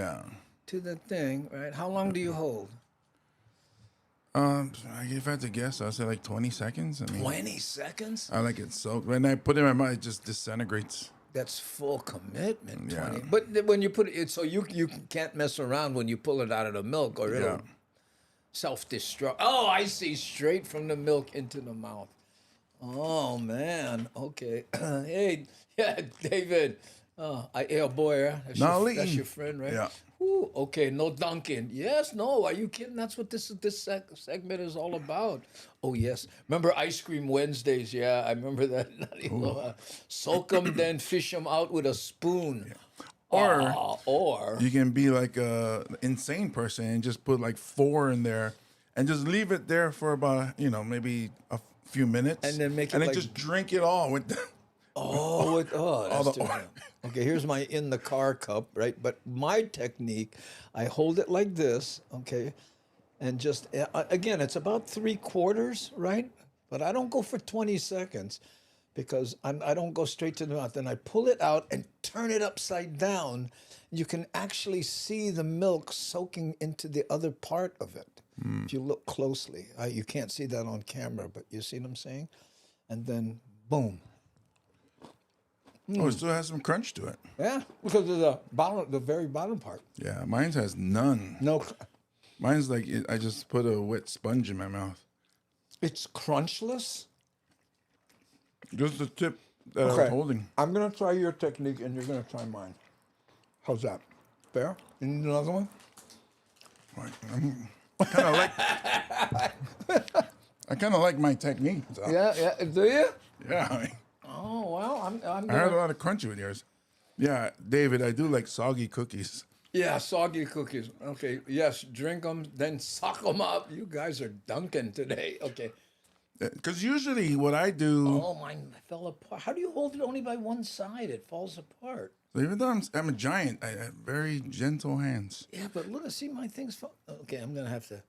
[SPEAKER 2] to the thing, right? How long do you hold?
[SPEAKER 3] If I had to guess, I'd say like 20 seconds. I mean,
[SPEAKER 2] 20 seconds?
[SPEAKER 3] I like it soaked. When I put it in my mouth, it just disintegrates.
[SPEAKER 2] That's full commitment.
[SPEAKER 3] Yeah.
[SPEAKER 2] 20. But when you put it, so you can't mess around when you pull it out of the milk, or it'll self-destruct. Oh, I see. Straight from the milk into the mouth. Oh man. Okay. Hey, yeah, David. Oh boy, that's your friend, right?
[SPEAKER 3] Yeah.
[SPEAKER 2] Ooh, okay, no dunking. Yes, no. Are you kidding? That's what this segment is all about. Oh yes. Remember Ice Cream Wednesdays? Yeah, I remember that. Soak them, then fish them out with a spoon. Yeah. Or
[SPEAKER 3] you can be like a insane person and just put like 4 in there, and just leave it there for about maybe a few minutes,
[SPEAKER 2] and then make it
[SPEAKER 3] and then
[SPEAKER 2] like,
[SPEAKER 3] just drink it all with.
[SPEAKER 2] That's too bad. Okay, here's my in the car cup, right? But my technique, I hold it like this, okay, and just again, it's about 3/4, right? But I don't go for 20 seconds because I don't go straight to the mouth. Then I pull it out and turn it upside down. You can actually see the milk soaking into the other part of it. If you look closely, you can't see that on camera, but you see what I'm saying? And then, boom.
[SPEAKER 3] Oh, it still has some crunch to it.
[SPEAKER 2] Yeah, because of the bottom, the very bottom part.
[SPEAKER 3] Yeah, mine has none.
[SPEAKER 2] No.
[SPEAKER 3] Mine's like I just put a wet sponge in my mouth.
[SPEAKER 2] It's crunchless.
[SPEAKER 3] Just the tip that I was holding.
[SPEAKER 2] I'm gonna try your technique, and you're gonna try mine. How's that? Fair? You need another one?
[SPEAKER 3] Right. I kind of like. I kind of like my technique. So.
[SPEAKER 2] Yeah. Do you?
[SPEAKER 3] Yeah. I mean,
[SPEAKER 2] oh well, I'm.
[SPEAKER 3] I heard a lot of crunchy with yours. Yeah, David, I do like soggy cookies.
[SPEAKER 2] Yeah, soggy cookies. Okay, yes, drink them, then suck them up. You guys are dunking today. Okay.
[SPEAKER 3] Because usually what I do...
[SPEAKER 2] Oh, mine fell apart. How do you hold it only by one side? It falls apart.
[SPEAKER 3] So even though I'm a giant, I have very gentle hands.
[SPEAKER 2] Yeah, but look, see, my thing's... Okay, I'm going to have to...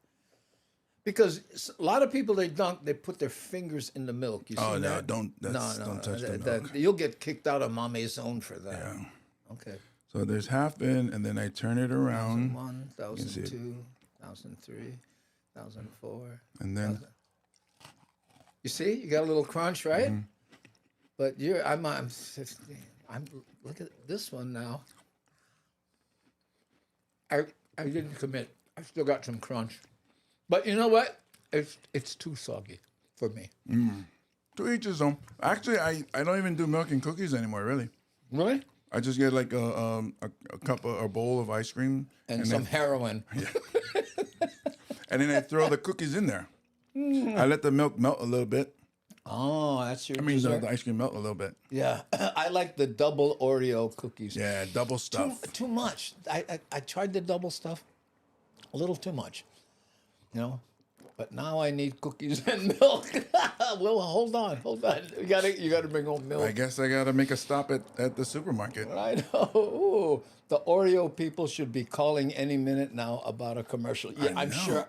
[SPEAKER 2] Because a lot of people, they dunk, they put their fingers in the milk. You see
[SPEAKER 3] no,
[SPEAKER 2] that?
[SPEAKER 3] don't touch the milk.
[SPEAKER 2] You'll get kicked out of Mommy's zone for that.
[SPEAKER 3] Yeah.
[SPEAKER 2] Okay.
[SPEAKER 3] So there's half in, and then I turn it around.
[SPEAKER 2] 1,001, 1,002, 1,003, 1,004.
[SPEAKER 3] And then...
[SPEAKER 2] You see, you got a little crunch, right? Mm-hmm. But I'm look at this one now. I didn't commit. I still got some crunch, but you know what? It's too soggy for me.
[SPEAKER 3] To each his own. Actually, I don't even do milk and cookies anymore. Really?
[SPEAKER 2] Really?
[SPEAKER 3] I just get like a cup of a bowl of ice cream
[SPEAKER 2] and some heroin.
[SPEAKER 3] Yeah. And then I throw the cookies in there. I let the milk melt a little bit.
[SPEAKER 2] Oh, that's your
[SPEAKER 3] the ice cream melt a little bit.
[SPEAKER 2] Yeah, I like the double Oreo cookies.
[SPEAKER 3] Yeah, double stuff.
[SPEAKER 2] Too much. I tried the double stuff. A little too much. You know? But now I need cookies and milk. Well, hold on. You gotta bring home milk.
[SPEAKER 3] I guess I gotta make a stop at the supermarket.
[SPEAKER 2] I know. Ooh, the Oreo people should be calling any minute now about a commercial. Yeah, I'm sure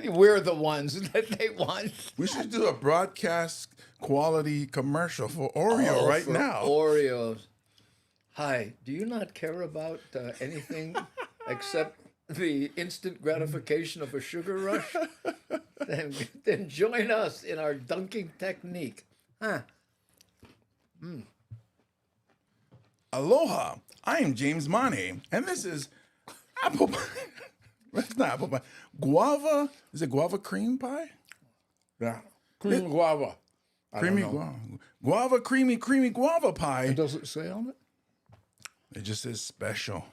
[SPEAKER 2] we're the ones that they want.
[SPEAKER 3] We should do a broadcast quality commercial for Oreo now.
[SPEAKER 2] Oreos. Hi, do you not care about anything except the instant gratification of a sugar rush? Then join us in our dunking technique.
[SPEAKER 3] Aloha, I am James Money, and this is apple pie. It's not apple pie. Guava, is it guava cream pie?
[SPEAKER 2] Yeah, cream guava.
[SPEAKER 3] Creamy guava. Guava, creamy guava pie.
[SPEAKER 2] And does it say on it?
[SPEAKER 3] It just says special.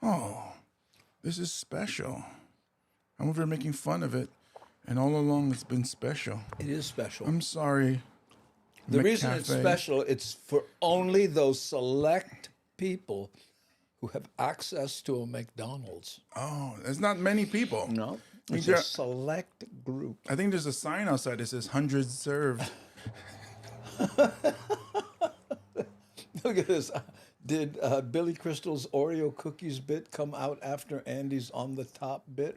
[SPEAKER 3] Oh. This is special. I'm over here making fun of it, and all along it's been special.
[SPEAKER 2] It is special.
[SPEAKER 3] I'm sorry.
[SPEAKER 2] The reason it's special, it's for only those select people who have access to a McDonald's.
[SPEAKER 3] Oh, there's not many people.
[SPEAKER 2] No, it's a select group.
[SPEAKER 3] I think there's a sign outside that says hundreds served.
[SPEAKER 2] Look at this. Did Billy Crystal's Oreo cookies bit come out after Andy's on the top bit?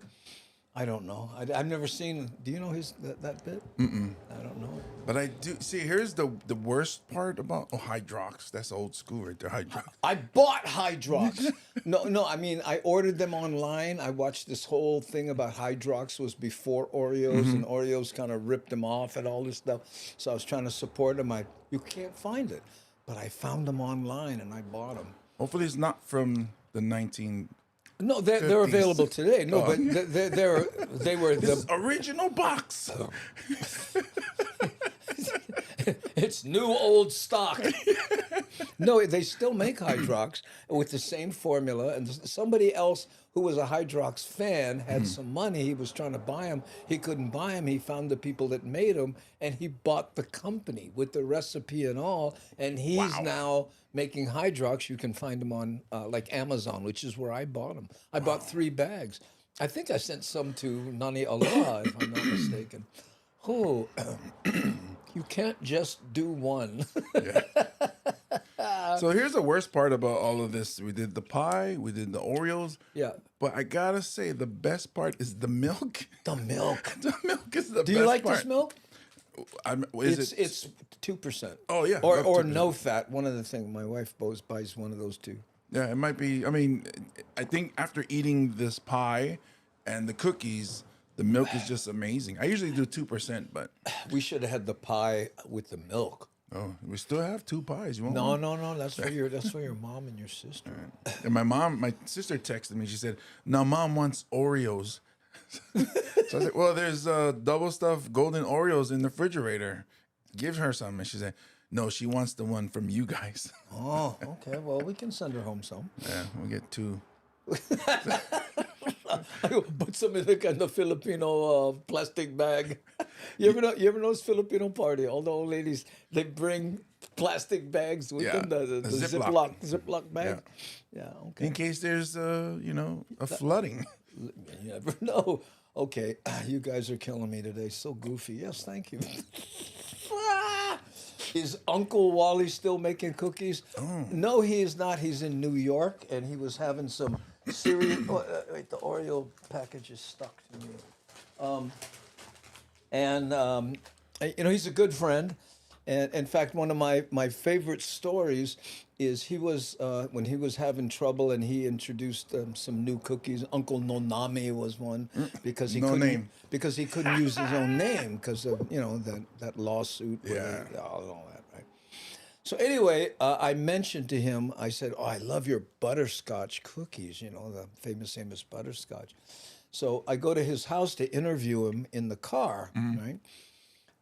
[SPEAKER 2] I don't know. I've never seen. Do you know that bit?
[SPEAKER 3] Mm-mm.
[SPEAKER 2] I don't know.
[SPEAKER 3] But I do see. Here's the worst part about Hydrox. That's old school right there. Hydrox.
[SPEAKER 2] I bought Hydrox. No. I mean, I ordered them online. I watched this whole thing about Hydrox was before Oreos, and Oreos kind of ripped them off and all this stuff. So I was trying to support them. You can't find it. But I found them online and I bought them.
[SPEAKER 3] Hopefully it's not from the 19...
[SPEAKER 2] No, they're available today. No, but they were
[SPEAKER 3] the original box.
[SPEAKER 2] It's new old stock. No, they still make Hydrox with the same formula. And somebody else who was a Hydrox fan had some money. He was trying to buy them. He couldn't buy them. He found the people that made them, and he bought the company with the recipe and all. And he's now making Hydrox. You can find them on like Amazon, which is where I bought them. I bought 3 bags. I think I sent some to Nani Aloha, if I'm not mistaken. Oh, you can't just do one.
[SPEAKER 3] So here's the worst part about all of this. We did the pie, we did the Oreos.
[SPEAKER 2] Yeah.
[SPEAKER 3] But I gotta say, the best part is the milk.
[SPEAKER 2] The milk.
[SPEAKER 3] The milk is the best part.
[SPEAKER 2] Do you like this milk?
[SPEAKER 3] It's
[SPEAKER 2] 2%.
[SPEAKER 3] Oh, yeah.
[SPEAKER 2] Or no fat. One of the things. My wife buys one of those too.
[SPEAKER 3] Yeah, it might be. I mean, I think after eating this pie and the cookies, the milk is just amazing. I usually do 2%, but
[SPEAKER 2] we should have had the pie with the milk.
[SPEAKER 3] Oh, we still have 2 pies. You want
[SPEAKER 2] no,
[SPEAKER 3] one?
[SPEAKER 2] No. That's for your mom and your sister.
[SPEAKER 3] And my sister texted me. She said, "Now, Mom wants Oreos." So I said, well, there's double stuffed golden Oreos in the refrigerator. Give her some. And she said, no, she wants the one from you guys.
[SPEAKER 2] Oh, okay. Well, we can send her home some.
[SPEAKER 3] Yeah, we'll get 2.
[SPEAKER 2] I will put some in the kind of Filipino plastic bag. You ever know this Filipino party? All the old ladies, they bring plastic bags with them, the Ziploc bag. Yeah, okay.
[SPEAKER 3] In case there's, a flooding.
[SPEAKER 2] You never know. Okay, you guys are killing me today. So goofy. Yes, thank you. Is Uncle Wally still making cookies?
[SPEAKER 3] Oh.
[SPEAKER 2] No, he is not. He's in New York, and he was having some cereal. Wait, the Oreo package is stuck to me. He's a good friend. And in fact, one of my favorite stories is he was when he was having trouble and he introduced some new cookies. Uncle Nonami was one because he couldn't use his own name because of that lawsuit. All that, right? So anyway, I mentioned to him. I said, "Oh, I love your butterscotch cookies. The famous butterscotch." So I go to his house to interview him in the car, right?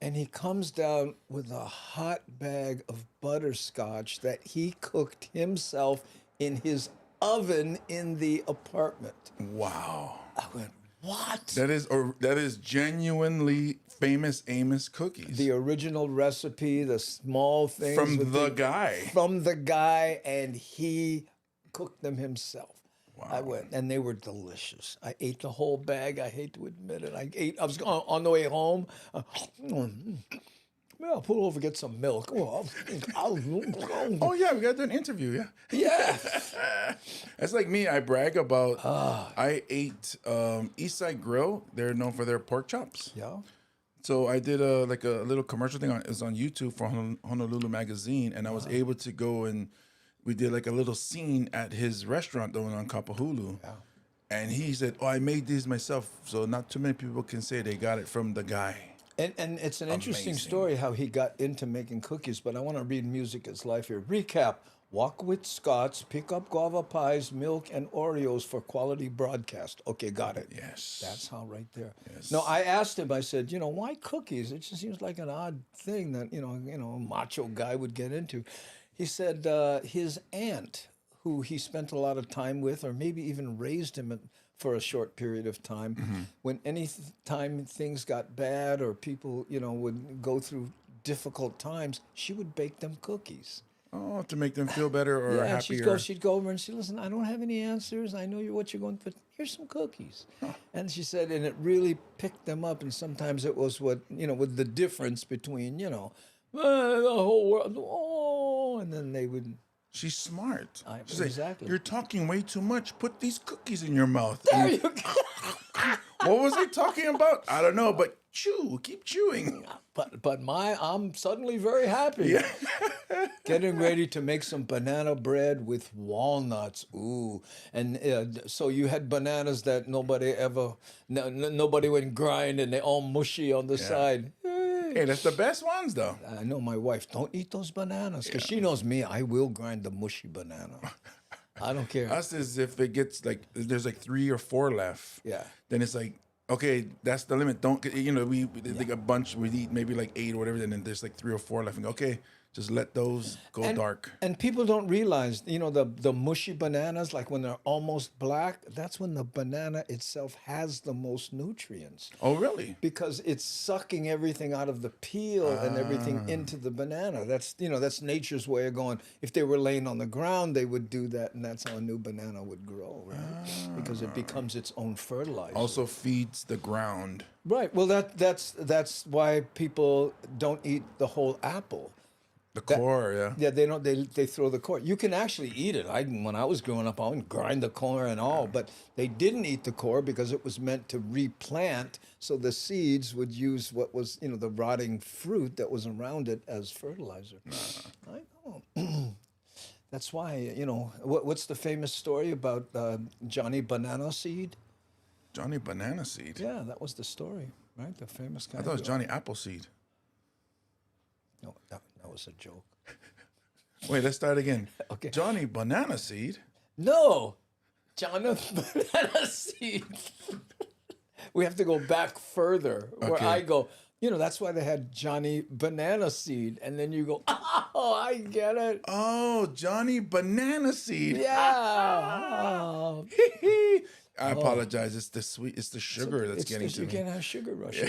[SPEAKER 2] And he comes down with a hot bag of butterscotch that he cooked himself in his oven in the apartment.
[SPEAKER 3] Wow.
[SPEAKER 2] I went, what?
[SPEAKER 3] That is genuinely famous Amos cookies.
[SPEAKER 2] The original recipe, the small things.
[SPEAKER 3] From the guy.
[SPEAKER 2] From the guy, and he cooked them himself. Wow. I went, and they were delicious. I ate the whole bag. I hate to admit it. I was on the way home. I'll pull over, get some milk. Oh
[SPEAKER 3] yeah, we got to do an interview,
[SPEAKER 2] yeah.
[SPEAKER 3] That's like me. I brag about, I ate Eastside Grill. They're known for their pork chops.
[SPEAKER 2] Yeah.
[SPEAKER 3] So I did a little commercial thing. It was on YouTube for Honolulu Magazine, and I was able to go and we did like a little scene at his restaurant down on Kapahulu. Yeah. And he said, I made these myself. So not too many people can say they got it from the guy.
[SPEAKER 2] And it's an interesting story how he got into making cookies, but I want to read Music is Life here. Recap. Walk with Scots, pick up guava pies, milk, and Oreos for quality broadcast. Okay, got it.
[SPEAKER 3] Yes.
[SPEAKER 2] That's how right there.
[SPEAKER 3] Yes.
[SPEAKER 2] No, I asked him, I said, why cookies? It just seems like an odd thing that, a macho guy would get into. He said his aunt, who he spent a lot of time with, or maybe even raised him for a short period of time, when any time things got bad or people, would go through difficult times, she would bake them cookies.
[SPEAKER 3] Oh, to make them feel better or happier.
[SPEAKER 2] She'd go over and say, listen, I don't have any answers. I know what you're going to put. Here's some cookies. Huh. And she said, and it really picked them up. And sometimes it was with the difference between, the whole world. And then they would.
[SPEAKER 3] She's smart. She's
[SPEAKER 2] exactly.
[SPEAKER 3] Like, you're talking way too much. Put these cookies in your mouth.
[SPEAKER 2] There you go.
[SPEAKER 3] What was he talking about? I don't know, but keep chewing.
[SPEAKER 2] But I'm suddenly very happy.
[SPEAKER 3] Yeah.
[SPEAKER 2] Getting ready to make some banana bread with walnuts. Ooh. And so you had bananas that nobody would grind, and they all mushy on the side.
[SPEAKER 3] Hey, that's the best ones, though.
[SPEAKER 2] I know my wife, don't eat those bananas, because she knows me. I will grind the mushy banana. I don't care.
[SPEAKER 3] Us is if it gets there's 3 or 4 left.
[SPEAKER 2] Yeah.
[SPEAKER 3] Then it's like, okay, that's the limit. Don't we think a bunch. We eat maybe 8 or whatever. And then there's 3 or 4 left. And okay, just let those go dark.
[SPEAKER 2] And people don't realize, the mushy bananas, like when they're almost black, that's when the banana itself has the most nutrients.
[SPEAKER 3] Oh, really?
[SPEAKER 2] Because it's sucking everything out of the peel and everything into the banana. That's that's nature's way of going. If they were laying on the ground, they would do that, and that's how a new banana would grow, right? Because it becomes its own fertilizer.
[SPEAKER 3] Also feeds the ground.
[SPEAKER 2] Right. Well, that's why people don't eat the whole apple.
[SPEAKER 3] The core, yeah.
[SPEAKER 2] Yeah, they don't. They throw the core. You can actually eat it. When I was growing up, I would grind the core and all, but they didn't eat the core because it was meant to replant. So the seeds would use what was, the rotting fruit that was around it as fertilizer. I know. That's why, what's the famous story about Johnny Banana Seed?
[SPEAKER 3] Johnny Banana Seed.
[SPEAKER 2] Yeah, that was the story, right? The famous guy.
[SPEAKER 3] I thought it was Johnny Appleseed.
[SPEAKER 2] No, that was a joke.
[SPEAKER 3] Wait, let's start again.
[SPEAKER 2] Okay.
[SPEAKER 3] Johnny Banana Seed?
[SPEAKER 2] No, Johnny Banana Seed. we have to go back further. Where
[SPEAKER 3] Okay.
[SPEAKER 2] I go, that's why they had Johnny Banana Seed, and then you go, oh, I get it.
[SPEAKER 3] Oh, Johnny Banana Seed.
[SPEAKER 2] Yeah.
[SPEAKER 3] I apologize. It's the sweet. It's the sugar that's getting to
[SPEAKER 2] You
[SPEAKER 3] me.
[SPEAKER 2] can't have sugar rush.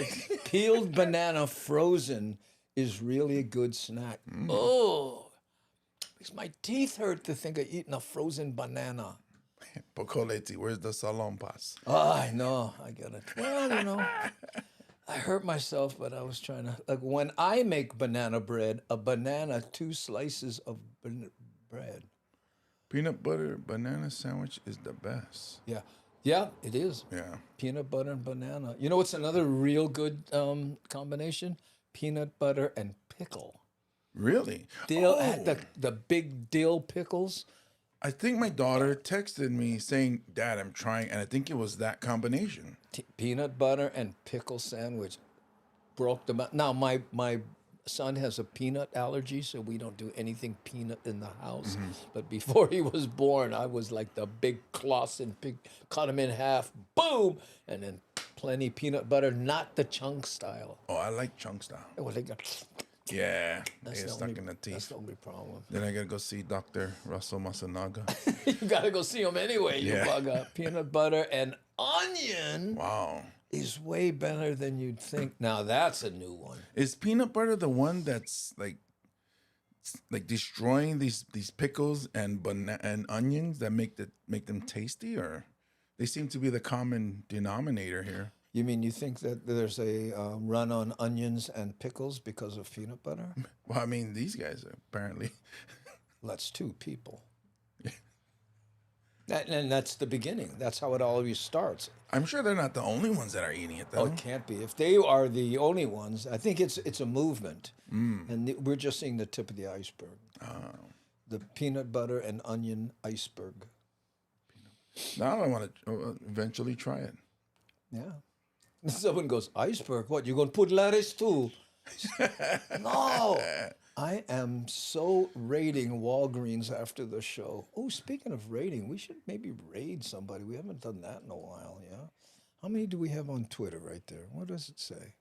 [SPEAKER 2] Peeled banana frozen is really a good snack. Oh, makes my teeth hurt to think of eating a frozen banana.
[SPEAKER 3] Pocoleti, where's the salompas?
[SPEAKER 2] Oh, I know. I get it. Well, I hurt myself, but I was trying to, like, when I make banana bread, a banana, 2 slices of bread.
[SPEAKER 3] Peanut butter banana sandwich is the best.
[SPEAKER 2] Yeah. Yeah, it is.
[SPEAKER 3] Yeah.
[SPEAKER 2] Peanut butter and banana. You know what's another real good combination? Peanut butter and pickle.
[SPEAKER 3] Really?
[SPEAKER 2] Dill, the big dill pickles.
[SPEAKER 3] I think my daughter texted me saying, Dad, I'm trying, and I think it was that combination.
[SPEAKER 2] Peanut butter and pickle sandwich. Broke them out. Now, my son has a peanut allergy, so we don't do anything peanut in the house. But before he was born, I was like the big Clausen pig, cut him in half, boom, and then plenty peanut butter, not the chunk style.
[SPEAKER 3] Oh, I like chunk style.
[SPEAKER 2] Well, they go,
[SPEAKER 3] Yeah,
[SPEAKER 2] That's
[SPEAKER 3] they get
[SPEAKER 2] the
[SPEAKER 3] stuck
[SPEAKER 2] only-
[SPEAKER 3] in the teeth.
[SPEAKER 2] that's the only problem.
[SPEAKER 3] Then I gotta go see Dr. Russell Masanaga.
[SPEAKER 2] You gotta go see him anyway.
[SPEAKER 3] Yeah.
[SPEAKER 2] You bug up. Peanut butter and onion.
[SPEAKER 3] Wow.
[SPEAKER 2] Is way better than you'd think. Now that's a new one.
[SPEAKER 3] Is peanut butter the one that's like destroying these pickles and and onions that make them tasty, or they seem to be the common denominator here?
[SPEAKER 2] You mean you think that there's a run on onions and pickles because of peanut butter?
[SPEAKER 3] Well, I mean, these guys are apparently.
[SPEAKER 2] Well, that's 2 people. And that's the beginning. That's how it always starts.
[SPEAKER 3] I'm sure they're not the only ones that are eating it, though.
[SPEAKER 2] Oh, it can't be. If they are the only ones, I think it's a movement, and we're just seeing the tip of the iceberg. The peanut butter and onion iceberg.
[SPEAKER 3] Now I want to eventually try it.
[SPEAKER 2] Yeah. Someone goes, iceberg? What, you going to put lettuce too? No. I am so raiding Walgreens after the show. Oh, speaking of raiding, we should maybe raid somebody. We haven't done that in a while, yeah? How many do we have on Twitter right there? What does it say?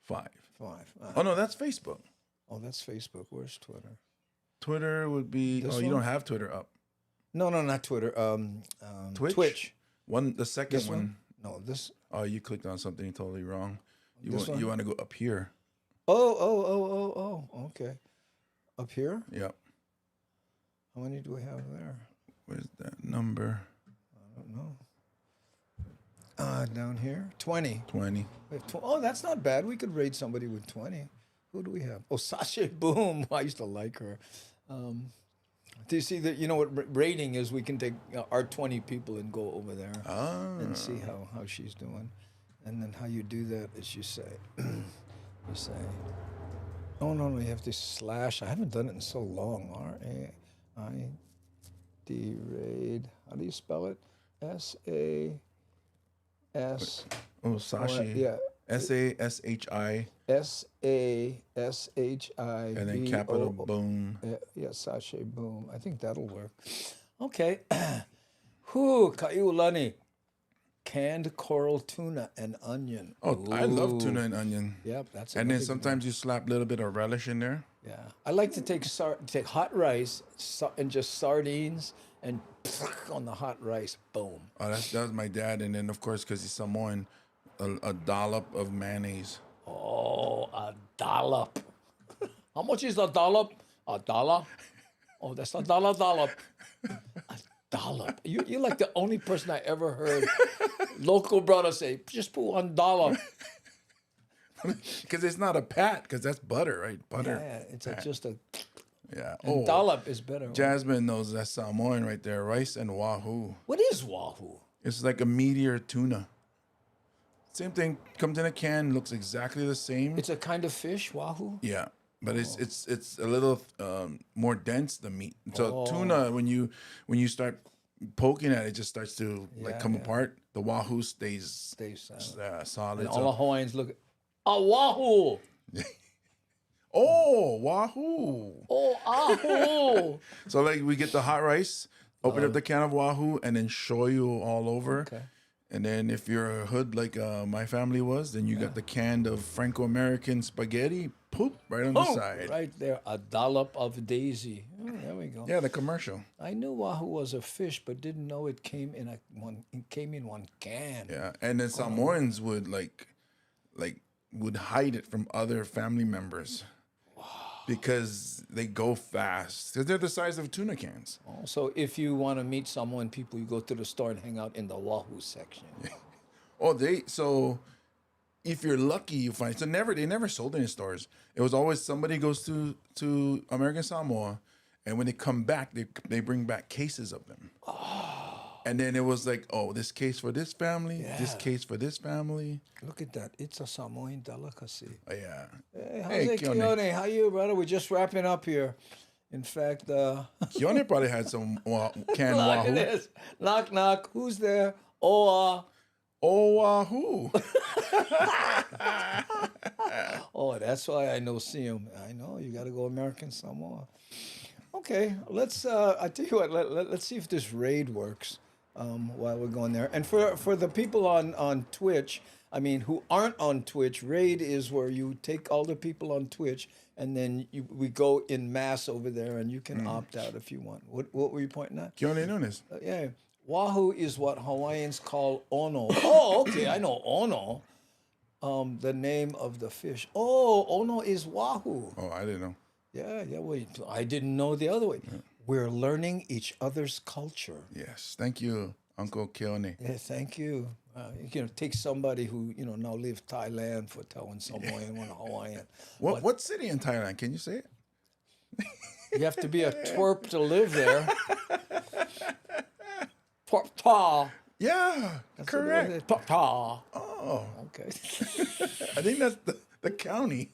[SPEAKER 3] 5.
[SPEAKER 2] 5.
[SPEAKER 3] Oh, no, that's Facebook.
[SPEAKER 2] Oh, that's Facebook. Where's Twitter?
[SPEAKER 3] Twitter would be...
[SPEAKER 2] This
[SPEAKER 3] you
[SPEAKER 2] one?
[SPEAKER 3] don't have Twitter up.
[SPEAKER 2] No, not Twitter.
[SPEAKER 3] Twitch? The second
[SPEAKER 2] This
[SPEAKER 3] one.
[SPEAKER 2] No, this...
[SPEAKER 3] Oh, you clicked on something totally wrong. You
[SPEAKER 2] This one?
[SPEAKER 3] want to go up here.
[SPEAKER 2] Oh, okay. Up here?
[SPEAKER 3] Yep.
[SPEAKER 2] How many do we have there?
[SPEAKER 3] Where's that number?
[SPEAKER 2] I don't know. Down here? 20.
[SPEAKER 3] 20.
[SPEAKER 2] We have oh, that's not bad. We could raid somebody with 20. Who do we have? Oh, Sasha Boom. I used to like her. Do you see that? You know what rating is? We can take our 20 people and go over there and see how she's doing. And then how you do that is you say, oh, no, you have to slash. I haven't done it in so long. R-A-I-D raid. How do you spell it? S-A-S.
[SPEAKER 3] Oh, Sashi.
[SPEAKER 2] Yeah.
[SPEAKER 3] S-A-S-H-I.
[SPEAKER 2] S-A-S-H-I.
[SPEAKER 3] And then capital Boom.
[SPEAKER 2] Yeah, Sasha Boom. I think that'll work. Okay. Whew, Kaiulani. Canned coral tuna and onion.
[SPEAKER 3] Oh,
[SPEAKER 2] Ooh.
[SPEAKER 3] I love tuna and onion.
[SPEAKER 2] Yep, that's.
[SPEAKER 3] And then
[SPEAKER 2] another good
[SPEAKER 3] sometimes you slap a little bit of relish in there.
[SPEAKER 2] one. Yeah, I like to take hot rice and just sardines and on the hot rice. Boom.
[SPEAKER 3] Oh, that was my dad. And then of course, because he's Samoan, a dollop of mayonnaise.
[SPEAKER 2] Oh, a dollop. How much is a dollop? $1. Oh, that's a dollop. A dollop. You're like the only person I ever heard local brother say, just put $1.
[SPEAKER 3] Because it's not a pat, because that's butter, right? Butter.
[SPEAKER 2] Yeah, it's just a.
[SPEAKER 3] Yeah.
[SPEAKER 2] And dollop is better.
[SPEAKER 3] Jasmine knows that's Samoan right there. Rice and wahoo.
[SPEAKER 2] What is wahoo?
[SPEAKER 3] It's like a meteor tuna. Same thing. Comes in a can. Looks exactly the same.
[SPEAKER 2] It's a kind of fish, wahoo.
[SPEAKER 3] Yeah, but it's a little more dense than meat. So tuna, when you start poking at it, just starts to come apart. The wahoo stays solid.
[SPEAKER 2] And all the Hawaiians look. A wahoo.
[SPEAKER 3] Oh, wahoo.
[SPEAKER 2] Oh, ahoo.
[SPEAKER 3] So like we get the hot rice, open up the can of wahoo, and then shoyu all over.
[SPEAKER 2] Okay.
[SPEAKER 3] And then if you're a hood like my family was, then you got the can of Franco-American spaghetti, poop, right on the side.
[SPEAKER 2] Right there, a dollop of daisy. Oh, there we go.
[SPEAKER 3] Yeah, the commercial.
[SPEAKER 2] I knew wahoo was a fish, but didn't know it came in one can.
[SPEAKER 3] Yeah, and then Samoans would would hide it from other family members. Because they go fast. Because they're the size of tuna cans.
[SPEAKER 2] So if you want to meet Samoan people, you go to the store and hang out in the wahoo section.
[SPEAKER 3] So if you're lucky, you find they never sold in stores. It was always somebody goes to American Samoa, and when they come back, they bring back cases of them. And then it was like, oh, this case for this family, this case for this family.
[SPEAKER 2] Look at that. It's a Samoan delicacy.
[SPEAKER 3] Oh, yeah.
[SPEAKER 2] Hey, Keone. How you, brother? We're just wrapping up here. In fact,
[SPEAKER 3] Keone probably had some canned
[SPEAKER 2] Look
[SPEAKER 3] wahoo.
[SPEAKER 2] at this. Knock, knock. Who's there? Wahoo. Oh, that's why I know Siam. I know you got to go American Samoa. Okay, let's. I tell you what. Let's see if this raid works while we're going there. And for the people on Twitch, I mean, who aren't on Twitch, raid is where you take all the people on Twitch and then we go in mass over there, and you can opt out if you want. What were you pointing at?
[SPEAKER 3] Keone Nunes.
[SPEAKER 2] Yeah. Wahoo is what Hawaiians call ono. Oh, okay, I know ono. The name of the fish. Oh, ono is wahoo.
[SPEAKER 3] Oh, I didn't know.
[SPEAKER 2] Yeah, well, I didn't know the other way. Yeah. We're learning each other's culture.
[SPEAKER 3] Yes, thank you, Uncle Keone.
[SPEAKER 2] Yeah, thank you. Take somebody who now live Thailand for telling Samoan one Hawaiian.
[SPEAKER 3] What city in Thailand? Can you say it?
[SPEAKER 2] You have to be a twerp to live there. Port Ta.
[SPEAKER 3] Yeah, that's correct.
[SPEAKER 2] Port Ta.
[SPEAKER 3] Oh,
[SPEAKER 2] okay.
[SPEAKER 3] I think that's the county.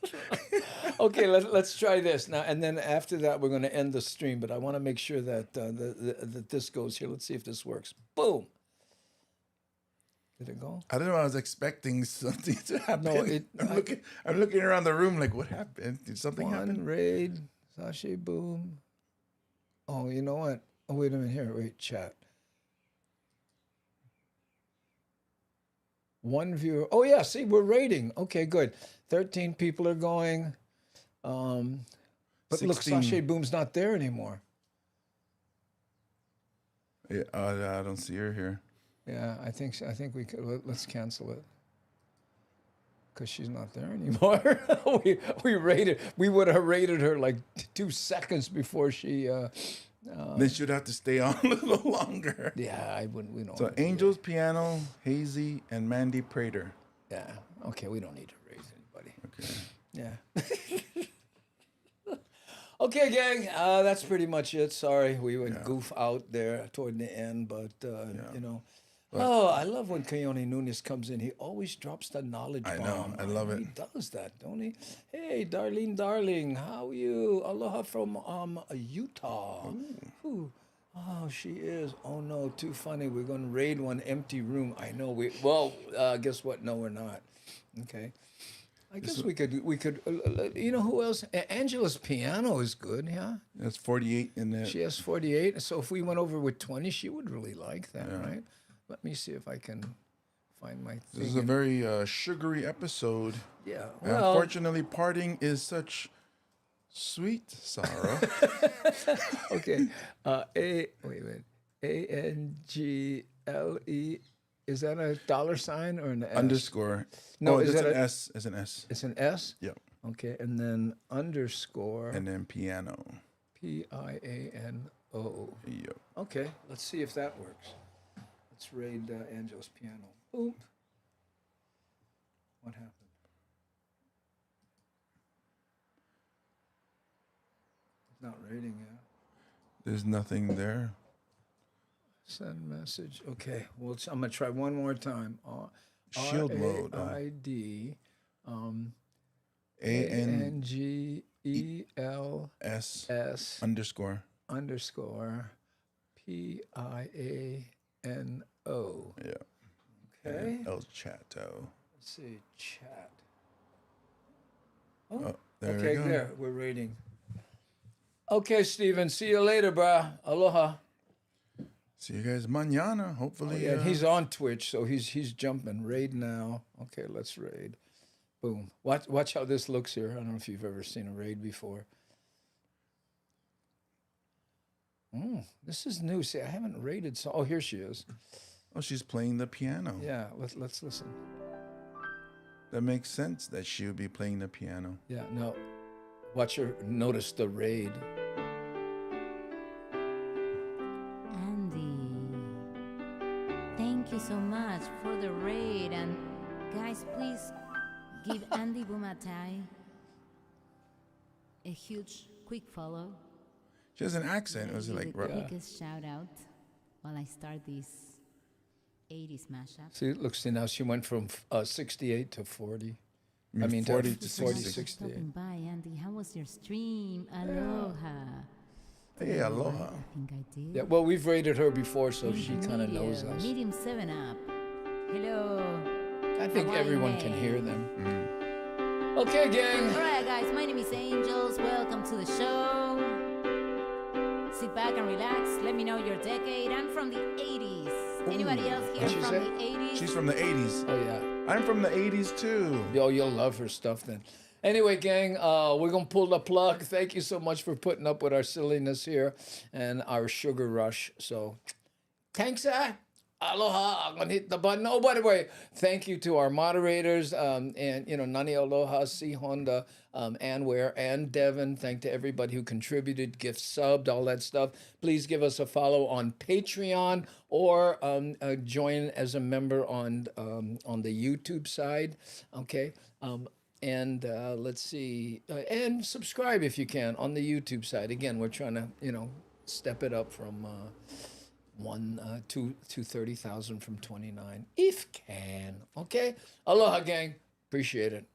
[SPEAKER 2] Okay, let's try this now, and then after that we're going to end the stream. But I want to make sure that that this goes here. Let's see if this works. Boom. Did it go?
[SPEAKER 3] I don't know. I was expecting something to happen.
[SPEAKER 2] No,
[SPEAKER 3] I'm looking around the room like, what happened? Did something happen?
[SPEAKER 2] Raid, Sashay, boom. Oh, you know what? Oh, wait a minute here. Wait, chat. One viewer. Oh yeah, see, we're rating. Okay, good. 13 people are going. But 16. Look, Sashay Boom's not there anymore.
[SPEAKER 3] Yeah, I don't see her here.
[SPEAKER 2] Yeah, I think we could. Let's cancel it because she's not there anymore. We would have rated her like 2 seconds before she.
[SPEAKER 3] Then she'd have to stay on a little longer.
[SPEAKER 2] Yeah, I wouldn't. We don't.
[SPEAKER 3] So Angels Piano, Hazy, and Mandy Prater.
[SPEAKER 2] Yeah. Okay, we don't need to raise anybody.
[SPEAKER 3] Okay.
[SPEAKER 2] Yeah. Okay, gang. That's pretty much it. Sorry, we went goof out there toward the end, but I love when Keone Nunes comes in. He always drops the knowledge bomb.
[SPEAKER 3] I know. I love it.
[SPEAKER 2] He does that, don't he? Hey, Darlene, darling, how are you? Aloha from Utah. Ooh. Oh, she is. Oh no, too funny. We're gonna raid one empty room. I know. Guess what? No, we're not. Okay. I guess we could. You know who else? Angela's piano is good. Yeah.
[SPEAKER 3] That's 48 in there.
[SPEAKER 2] She has 48. So if we went over with 20, she would really like that, right? Let me see if I can find my thing.
[SPEAKER 3] This is a very sugary episode.
[SPEAKER 2] Yeah.
[SPEAKER 3] Well, unfortunately, parting is such sweet sorrow.
[SPEAKER 2] Okay. Wait a minute. ANGLE. Is that a $sign or an S?
[SPEAKER 3] Underscore.
[SPEAKER 2] No,
[SPEAKER 3] it's an S. It's an S.
[SPEAKER 2] It's an S?
[SPEAKER 3] Yep.
[SPEAKER 2] Okay, and then underscore.
[SPEAKER 3] And then piano.
[SPEAKER 2] PIANO.
[SPEAKER 3] Yep.
[SPEAKER 2] Okay, let's see if that works. Let's raid Angel's piano. Boom. What happened? It's not raiding yet.
[SPEAKER 3] There's nothing there.
[SPEAKER 2] Send message. Okay. Well, I'm gonna try one more time.
[SPEAKER 3] Shield mode.
[SPEAKER 2] RAID.
[SPEAKER 3] ANGELS underscore
[SPEAKER 2] PIANO.
[SPEAKER 3] Yeah.
[SPEAKER 2] Okay.
[SPEAKER 3] El Chato.
[SPEAKER 2] Let's see. Chat.
[SPEAKER 3] Oh, there
[SPEAKER 2] okay,
[SPEAKER 3] we go.
[SPEAKER 2] there. We're rating. Okay, Steven. See you later, brah. Aloha.
[SPEAKER 3] See you guys mañana. Hopefully.
[SPEAKER 2] Yeah, he's on Twitch, so he's jumping. Raid now. Okay, let's raid. Boom. Watch how this looks here. I don't know if you've ever seen a raid before. This is new. See, I haven't raided. So, here she is.
[SPEAKER 3] Oh, she's playing the piano.
[SPEAKER 2] Yeah, let's listen.
[SPEAKER 3] That makes sense that she would be playing the piano.
[SPEAKER 2] Yeah, no. Watch her notice the raid.
[SPEAKER 19] Andy, thank you so much for the raid. And guys, please give Andy Bumatai a huge quick follow.
[SPEAKER 3] She has an accent. It was like
[SPEAKER 19] the quickest shout out while I start this 80s mashup.
[SPEAKER 2] See, look, now she went from 68 to 40.
[SPEAKER 3] I mean 40 to
[SPEAKER 2] 40,
[SPEAKER 3] 60.
[SPEAKER 2] 68.
[SPEAKER 19] Stopping by, Andy. How was your stream? Aloha.
[SPEAKER 3] Hey, aloha.
[SPEAKER 19] I think I did.
[SPEAKER 2] Yeah, well, we've rated her before, so she kind of knows us.
[SPEAKER 19] Medium 7 up. Hello.
[SPEAKER 2] I think everyone can hear them. Okay, gang.
[SPEAKER 19] All right, guys. My name is Angels. Welcome to the show. Sit back and relax. Let me know your decade. I'm from the 80s. Anybody else here from the 80s?
[SPEAKER 3] She's from the 80s.
[SPEAKER 2] Oh, yeah.
[SPEAKER 3] I'm from the 80s, too.
[SPEAKER 2] Yo, you'll love her stuff then. Anyway, gang, we're going to pull the plug. Thank you so much for putting up with our silliness here and our sugar rush. So, thanks, aloha. I'm going to hit the button. Oh, by the way, thank you to our moderators and, Nani Aloha, C. Honda, Anware, and Devin. Thank to everybody who contributed, gift subbed, all that stuff. Please give us a follow on Patreon or join as a member on the YouTube side. Okay. And let's see, and subscribe if you can on the YouTube side. Again, we're trying to, step it up from 30,000 from 29, if can. Okay, aloha, gang. Appreciate it.